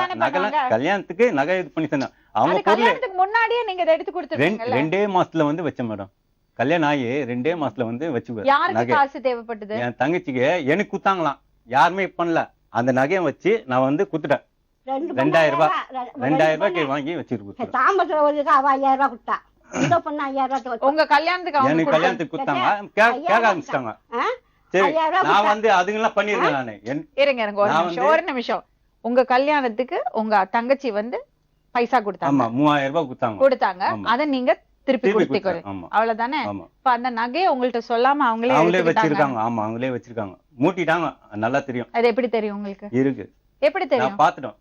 கல்யாணத்துக்கு நகை இது பண்ணி சேர்ந்தேன். அவங்க கல்யாணத்துக்கு முன்னாடியே நீங்க எடுத்து கொடுத்துருக்கீங்க. 2 மாசத்துல வச்சேன் மேடம். கல்யாணம் ஆகி 2 மாசத்துல வச்சு. யாருக்கு காசு தேவைப்பட்டது? என் தங்கச்சிக்கு எனக்கு குத்தாங்களாம். யாருமே பண்ணல. அந்த நகையை வச்சு நான் குத்துட்டேன். 2000 ரூபாய்க்கு வாங்கி வச்சிருக்கேன். உங்க கல்யாணத்துக்கு எனக்கு கல்யாணத்துக்கு குத்தாங்க. கேட்க ஆரம்பிச்சிட்டாங்க. சரி, நான் அதுங்கெல்லாம் பண்ணிருக்கேன் நானு. இருங்க ஒரு நிமிஷம். உங்க கல்யாணத்துக்கு உங்க தங்கச்சி பைசா கொடுத்தாங்க. 3000 ரூபாய் கொடுத்தாங்க. அத நீங்க திருப்பி கொடுத்தீங்க, அவ்வளவுதானே? இப்ப அந்த நகையை உங்கள்ட்ட சொல்லாம அவங்களே வச்சிருக்காங்க. ஆமா, அவங்களே வச்சிருக்காங்க. மூட்டிட்டாங்க. நல்லா தெரியும். அது எப்படி தெரியும் உங்களுக்கு? இருக்கு. எப்படி தெரியும்? நான் பாத்துட்டேன்.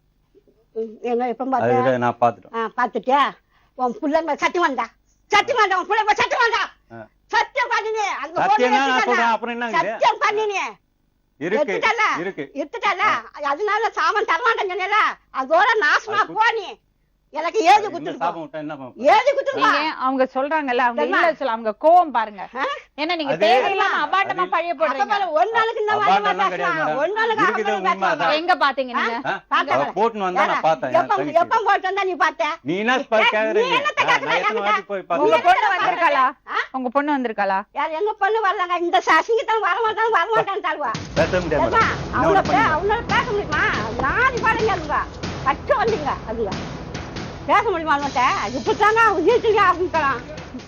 நான் பாத்துட்டேன். பாத்துட்டியா? உன் புள்ள சத்தி வந்தா உன் புள்ள சத்தி வந்தா சத்தியம் பண்ணினே. அந்த அப்புறம் என்ன சத்தியம் பண்ணினே இருக்கு. அதனால சாமன் தரமாட்டேன்னு சொன்னேல, அதோட நாசமா போனி. எனக்கு ஏது குத்துருங்க. அவங்க சொல்றாங்கல்ல, அவங்க இல்ல சொல்ல, அவங்க கோவம் பாருங்க. ஏன்னா நீங்க தேவையில்லாம அபாண்டமா பழைய போடுறீங்க. ஒரு நாளைக்கு இந்த மாதிரி ஒரு நாளைக்கு எங்க பாத்தீங்க நீங்க? போட்டு வந்தா நான் பார்த்தேன். எப்ப போட்டு வந்தா நீ பார்த்த? நீ என்ன கேக்குறீங்க? உங்க பொண்ணு வந்திருக்காளா? உங்க பொண்ணு வந்திருக்காளா? யார்? எங்க பொண்ணு வரலங்க. இந்த சாசிங்கத்தான் வரமாட்டான்னு தாழ்வா. பேச முடியாது. அவங்கள பேச முடியுமா? நாலு பாருங்க அதுங்க கச்சு வந்தீங்க. அதுங்க பேச முடியுமா? இப்பதாங்க ஆரம்பிக்கலாம்.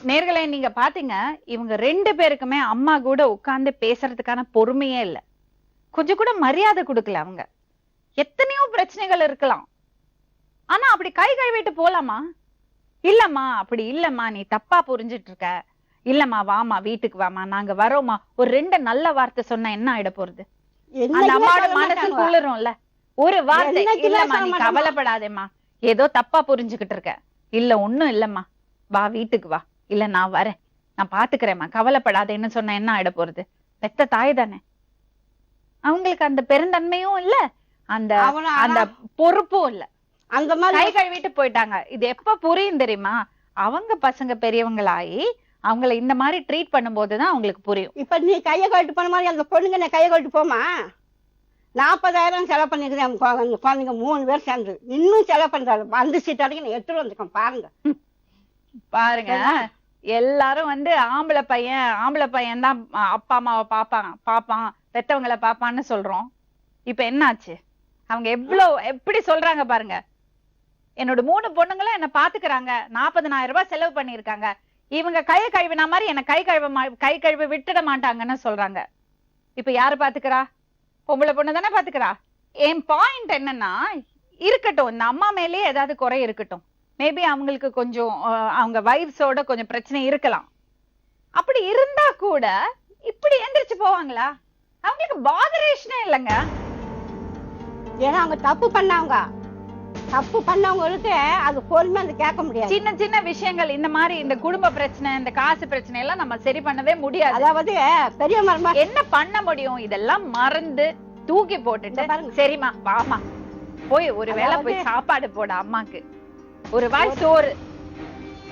நேர்களே, நீங்க பாத்தீங்க, இவங்க 2 பேருக்குமே அம்மா கூட உட்கார்ந்து பேசுறதுக்கான பொறுமையே இல்ல. கொஞ்சம் கூட மரியாதை கொடுக்கல. அவங்க எத்தனையோ பிரச்சனைகள் இருக்கலாம், ஆனா அப்படி கை கழுவிட்டு போலாமா? இல்லம்மா, அப்படி இல்லம்மா, நீ தப்பா புரிஞ்சிட்டு இருக்க. இல்லம்மா, வாமா, வீட்டுக்கு வாமா, நாங்க வரோமா. ஒரு 2 நல்ல வார்த்தை சொன்னா என்ன ஆயிட போறது? அந்த அம்மாவோட மனசு குளிரும்ல. ஒரு வார்த்தை என்னைக்குமே இல்லம்மா சொல்ல நீ மாட்டேம்மா. கவலைப்படாதேம்மா, ஏதோ தப்பா புரிஞ்சுகிட்டு இருக்க. இல்ல ஒண்ணும் இல்லம்மா, வா வீட்டுக்கு வா, இல்ல நான் வரேன், நான் பாத்துக்கிறேம்மா, கவலைப்படாதேன்னு சொன்ன என்ன ஆயிட போறது? பெத்த தாய் தானே. அவங்களுக்கு அந்த பெருந்தன்மையும் இல்ல, அந்த அவன- அந்த பொறுப்பும் இல்ல. அந்த மாதிரி கை கழுவிட்டு போயிட்டாங்க. இது எப்ப புரியும் தெரியுமா? அவங்க பசங்க பெரியவங்களாயி அவங்கள இந்த மாதிரி ட்ரீட் பண்ணும்போதுதான் அவங்களுக்கு புரியும். இப்ப நீ கையை கழட்டு போன மாதிரி அந்த பொண்ணுங்க நான் கையை கழட்டு போமா? 40,000 செலவு பண்ணிக்கிறேன் அந்த குழந்தைங்க 3 பேர் சேர்ந்து. இன்னும் செலவு பண்றாரு. அந்த சீட் அடைக்க நான் எடுத்துட்டு வந்துருக்கேன் பாருங்க. பாருங்க, எல்லாரும் வந்து ஆம்பளை பையன் தான் அப்பா அம்மாவை பாப்பான் பெத்தவங்களை பாப்பான்னு சொல்றோம். இப்ப என்னாச்சு? அவங்க எப்படி சொல்றாங்க பாருங்க. என்னோட 3 பொண்ணுங்களும் என்ன பாத்துக்கிறாங்க, 40,000 ரூபாய் செலவு பண்ணிருக்காங்க, இவங்க கையை கழுவின மாதிரி என்ன கை கழுவி விட்டுட மாட்டாங்கன்னு சொல்றாங்க. இப்ப யாரு பாத்துக்கிறா? பொம்பளை பொண்ணு தானே பாத்துக்கிறா. என் பாயிண்ட் என்னன்னா, இருக்கட்டும், இந்த அம்மா மேலேயே ஏதாவது குறை இருக்கட்டும், மேபி அவங்களுக்கு கொஞ்சம் அவங்க வைஃப்ஸோட கொஞ்சம் பிரச்சனை இருக்கலாம். அப்படி இருந்தா கூட இப்படி எந்திரிச்சு போவாங்களா? அவங்களுக்கு பாதரேஷனே இல்லைங்க. ஏன்னா அவங்க தப்பு பண்ணவங்களுக்கு அது பொறுமை அது கேட்க முடியாது. சின்ன சின்ன விஷயங்கள், இந்த மாதிரி இந்த குடும்ப பிரச்சனை, இந்த காசு பிரச்சனை எல்லாம் நம்ம சரி பண்ணவே முடியாது. அதாவது பெரிய மருமா என்ன பண்ண முடியும்? இதெல்லாம் மறந்து தூக்கி போட்டுட்டு பாருங்க. சரிம்மா வாமா போய் ஒரு வேளை போய் சாப்பாடு போட அம்மாக்கு, ஒரு வாய் சோறு,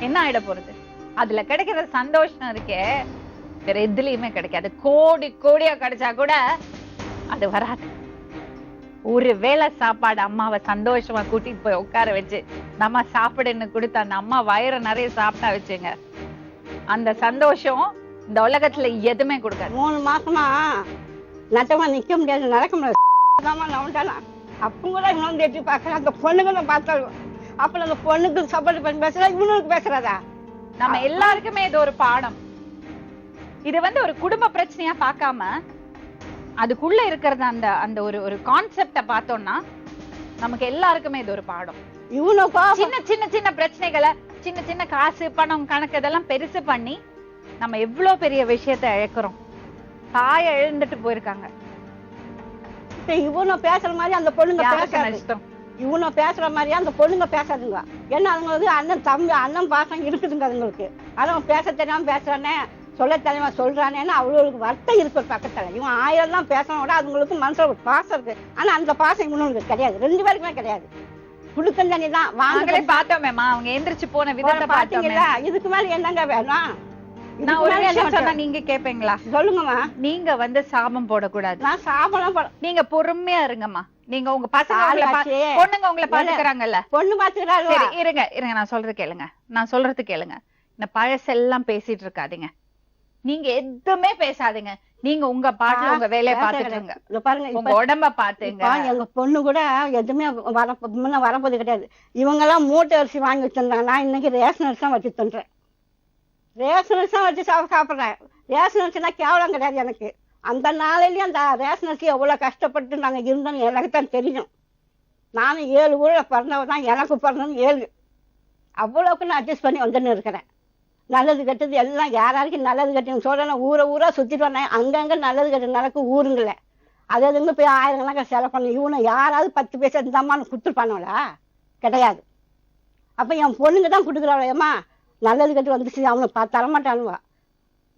என்ன ஆயிட போறது? அதுல கிடைக்கிற சந்தோஷம் இருக்கே வேற எதுலயுமே கிடைக்காது. கோடி கோடியா கிடைச்சா கூட அது வராது. ஒரு வேளை சாப்பாடு அம்மாவை சந்தோஷமா கூட்டிட்டு போய் உட்கார வச்சு நம்ம சாப்பிடுன்னு கொடுத்து அந்த அம்மா வயிறு நிறைய சாப்பிட்டா வச்சுங்க, அந்த சந்தோஷம் இந்த உலகத்துல எதுவுமே கொடுக்காது. 3 மாசமா நட்டமா நிக்க முடியாது, நடக்க முடியாது. அப்ப கூட இன்னொன்று எட்டி பாக்குறேன். அந்த பொண்ணுங்க நான் பார்த்தாலும் அப்புறம் அந்த பொண்ணுக்கு சப்போர்ட் பண்ணி பேசுறா, இவனுக்கு பேசுறாதா? நம்ம எல்லாருக்குமே இது ஒரு பாடம். இது வந்து ஒரு குடும்ப பிரச்சனையா பார்க்காம அதுக்குள்ள இருக்கிறது அந்த அந்த ஒரு கான்செப்ட பார்த்தோம்னா நமக்கு எல்லாருக்குமே இது ஒரு பாடம். இவனுக்கோ சின்ன சின்ன சின்ன பிரச்சனைகளை, சின்ன சின்ன காசு பணம் கணக்கு இதெல்லாம் பெருசு பண்ணி நம்ம எவ்வளவு பெரிய விஷயத்தை இழக்கிறோம். தாயை எழுந்துட்டு போயிருக்காங்க. இவனும் பேசுற மாதிரி அந்த பொண்ணுங்க யாருக்கு பேசாது. நஷ்டம்? இவனும் பேசுற மாதிரியா அந்த பொண்ணுங்க பேசாதுங்க. ஏன்னா அதுங்களுக்கு அண்ணன் தம்பி அண்ணன் பாசம் இருக்குதுங்க அதுங்களுக்கு. அவன் பேச தெரியாம பேசுறானே, சொல்ல தெரியாம சொல்றானேன்னு அவங்களுக்கு வருத்தம் இருக்கு பக்கத்துல. இவன் 1000 தான் பேசணும் கூட அதுங்களுக்கு மனசுல ஒரு பாசம் இருக்கு. ஆனா அந்த பாசம் இவனுக்கு கிடையாது, 2 பேருக்குமே கிடையாது. குடுக்கன் தண்ணி தான் நாங்களே வாங்க பார்த்தோமேமா, அவங்க எந்திரிச்சு போன விதத்தை பார்த்தோமே. பாத்தீங்களா? இதுக்கு மேல என்னங்க வேணும்? நான் ஒரு விஷயம் சொன்னா நீங்க கேப்பீங்களா? சொல்லுங்கம்மா. நீங்க வந்து சாபம் போடக்கூடாது. நான் சாப்பிடலாம் நீங்க பொறுமையா இருங்கம்மா. நீங்க உங்க பசங்க ஆளாச்சே. பொண்ணுங்க உங்களை பாத்துக்கிறாங்கல்ல. பொண்ணு பாத்துக்கிறாரு. சரி இருங்க நான் சொல்றது கேளுங்க. இந்த பழசெல்லாம் பேசிட்டு இருக்காதீங்க. நீங்க எதுவுமே பேசாதீங்க. நீங்க உங்க பாட்டுல உங்க வேலையை பாத்துட்டு இருங்க. பாருங்க உங்க உடம்ப பாத்துங்க. எங்க பொண்ணு கூட எதுவுமே முன்ன வரப்போது கிடையாது. இவங்க எல்லாம் மூட்டை அரிசி வாங்கி வச்சிருந்தாங்க. நான் இன்னைக்கு ரேஷன் அரிசி தான் வச்சு தந்துறேன். ரேஷன் அரிசி தான் வச்சு சாப்பிடுறேன். ரேஷன் அரிசினா கேவலம் கிடையாது எனக்கு. அந்த நாளையிலயும் அந்த ரேஷன் அரிசி எவ்வளவு கஷ்டப்பட்டு நாங்க இருந்தோம் எனக்கு தான் தெரியும். நானும் 7 ஊரில் பிறந்தவ தான், எனக்கு பிறந்தது 7. அவ்வளவுக்கு நான் அட்ஜஸ்ட் பண்ணி வந்துன்னு இருக்கிறேன். நல்லது கெட்டது எல்லாம் யாராருக்கும் நல்லது கெட்டதுன்னு சொல்றேன். ஊரா சுத்திட்டு வந்தேன். அங்கங்க நல்லது கெட்டது நடக்கும் ஊருங்கள. அது அதுங்க போய் 1000 கணக்காக செலவு பண்ண. இவனை யாராவது 10 பைசா இந்தாமான்னு கொடுத்துருப்பானுங்களா? கிடையாது. அப்ப என் பொண்ணுங்க தான் கொடுக்குறாளேம்மா, நல்லது கெட்டு வந்துச்சு அவனை தரமாட்டானுவா.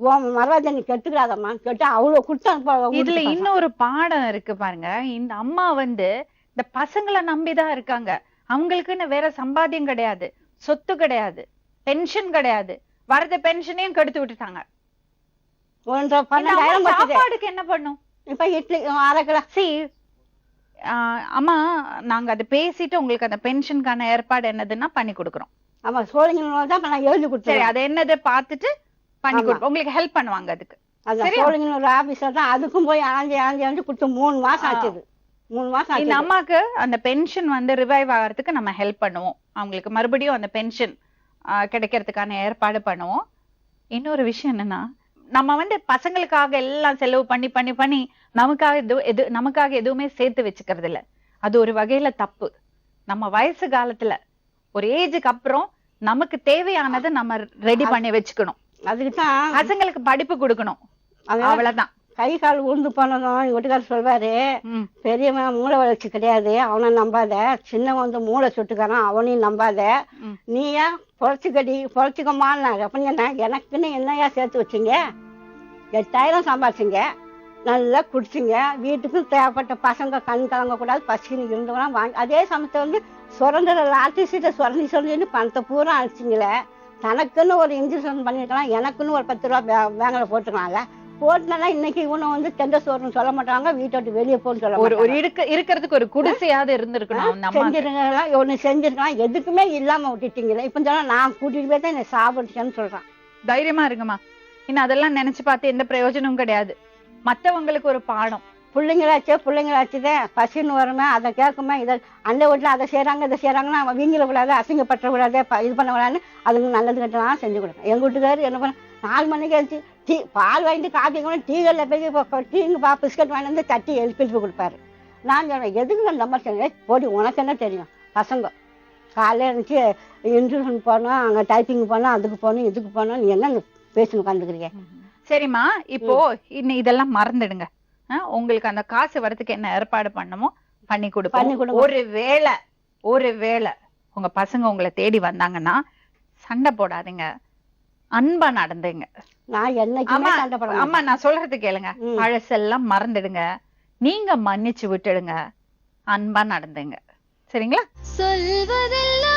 உன் மரவாஜ நீ கெட்டுக்கிறாதம்மா, கெட்டு அவ்வளவு கொடுத்து இதுல இன்னொரு பாடம் இருக்கு பாருங்க. இந்த அம்மா வந்து இந்த பசங்களை நம்பிதான் இருக்காங்க. அவங்களுக்குன்னு வேற சம்பாத்தியம் கிடையாது, சொத்து கிடையாது, பென்ஷன் கிடையாது. வரத பென்ஷனையும் கெடுத்து விட்டுட்டாங்க. 12,000 சாப்பாடுக்கு என்ன பண்ணும்? இப்ப இட்லி 1/2 கிலோ. அம்மா நாங்க அதை பேசிட்டு உங்களுக்கு அந்த பென்ஷனுக்கான ஏற்பாடு என்னதுன்னா பண்ணி கொடுக்குறோம். ஆமா, சோழிங்கனோட தான் நான் எழுதி கொடுத்தேன். சரி, அது என்னது பார்த்துட்டு பண்ணி கொடுப்போம். உங்களுக்கு ஹெல்ப் பண்ணுவாங்க அதுக்கு. அதான் சோழிங்கனோட ஆபீஸர் தான். அதுக்கும் போய் ஆஞ்சி கொடுத்து 3 மாசம் ஆச்சுது. 3 மாசம் இந்த ஆச்சு. அம்மாக்கு அந்த பென்ஷன் வந்து ரிவைவ் ஆகிறதுக்கு நம்ம ஹெல்ப் பண்ணுவோம். அவங்களுக்கு மறுபடியும் அந்த பென்ஷன் கிடைக்கிறதுக்கான ஏற்பாடு பண்ணுவோம். இன்னொரு விஷயம் என்னன்னா, நம்ம வந்து பசங்களுக்காக எல்லாம் செலவு பண்ணி பண்ணி பண்ணி நமக்காக எதுவுமே சேர்த்து வச்சுக்கிறது இல்ல. அது ஒரு வகையில தப்பு. நம்ம வயசு காலத்துல ஒரு ஏஜுக்கு அப்புறம் நமக்கு தேவையானதை நம்ம ரெடி பண்ணி வச்சுக்கணும். அதுக்குதான் பசங்களுக்கு படிப்பு கொடுக்கணும், அவ்வளவுதான். கை கால் உழுந்து போனதும் எங்கள் வீட்டுக்காரர் சொல்வாரு, ம். பெரியவன் மூளை வளர்ச்சி கிடையாது, அவனை நம்பாத. சின்னவன் வந்து மூளை சுட்டுக்காரன், அவனையும் நம்பாத. ம். நீயா பொழைச்சிக்கமான்னாரு. அப்ப எனக்குன்னு என்னையா சேர்த்து வச்சிங்க? 8000 சம்பாதிச்சிங்க, நல்லா குடிச்சிங்க, வீட்டுக்கும் தேவைப்பட்ட பசங்க கண் கலங்க கூடாது, பசின்னு இருந்தவங்களாம் வாங்கி, அதே சமயத்தை வந்து சுரண்டுற லாட்டரி சீட்டை சுரண்டி பணத்தை பூரா அழிச்சிங்களே. தனக்குன்னு ஒரு இன்ஜெக்ஷன் பண்ணிருக்கலாம், எனக்குன்னு ஒரு 10 ரூபா பேங்கில் போட்டுக்கலாம்ல. போட்டுனா இன்னைக்கு இவனை வந்து தெண்ட சோறுன்னு சொல்ல மாட்டாங்க, வீட்டை விட்டு வெளியே போன்னு சொல்ல ஒரு மாட்டாங்க. இருக்கிறதுக்கு ஒரு குடிசையாவது இருந்திருக்கணும் அந்த அம்மாக்கு. செஞ்சிருக்கலாம், ஒண்ணு செஞ்சிருக்கலாம், எதுக்குமே இல்லாம விட்டுட்டீங்களே. இப்ப சொன்னா நான் கூட்டிட்டு போய் தான் என்னை சாப்பிடுச்சேன்னு சொல்றான். தைரியமா இருங்கம்மா. இன்னும் அதெல்லாம் நினைச்சு பார்த்து எந்த பிரயோஜனமும் கிடையாது. மத்தவங்களுக்கு ஒரு பாடம். பிள்ளைங்களாச்சுதான் பசின்னு வருமே, அதை கேட்குமே, இதை அந்த வீட்டுல அதை செய்யறாங்க இதை செய்யறாங்கன்னா அவன் வீங்கிடக்கூடாது, அசிங்கப்பற்றக்கூடாது, இது பண்ணக்கூடாது, அதுக்கு நல்லது கட்டலாம் செஞ்சு கொடுப்பேன். எங்க வீட்டுக்காரு என்ன பண்ண, 4 மணிக்கு எழுச்சி பால் வாங்கிட்டு காப்பி கூட டீகளில் போய் டீங்க பிஸ்கட் வாங்கி வந்து தட்டி எழுப்பி கொடுப்பாரு. நான் சொல்றேன், எதுக்கு அந்த மாதிரி சொன்னேன், போடி உனக்கு என்ன தெரியும்? பசங்க காலையில் இருந்துச்சு இன்டர்வியூ போனோம், அங்கே டைப்பிங் போனோம், அதுக்கு போகணும் இதுக்கு போகணும், நீ என்ன பேசி உட்காந்துக்கிறீங்க? சரிம்மா, இப்போ இன்னும் இதெல்லாம் மறந்துடுங்க. உங்களுக்கு அந்த காசு வரதுக்கு என்ன ஏற்பாடு பண்ணமோ பண்ணி கொடுப்போம். ஒருவேளை உங்க பசங்க உங்களை தேடி வந்தாங்கன்னா சண்டை போடாதீங்க, அன்பா நடந்துங்க. நான் என்னைக்குமே சண்டை போட அம்மா நான் சொல்றது கேளுங்க. பழசெல்லாம் மறந்துடுங்க, நீங்க மன்னிச்சு விட்டுடுங்க, அன்பா நடந்துங்க. சரிங்களா? சொல்வதெல்லாம்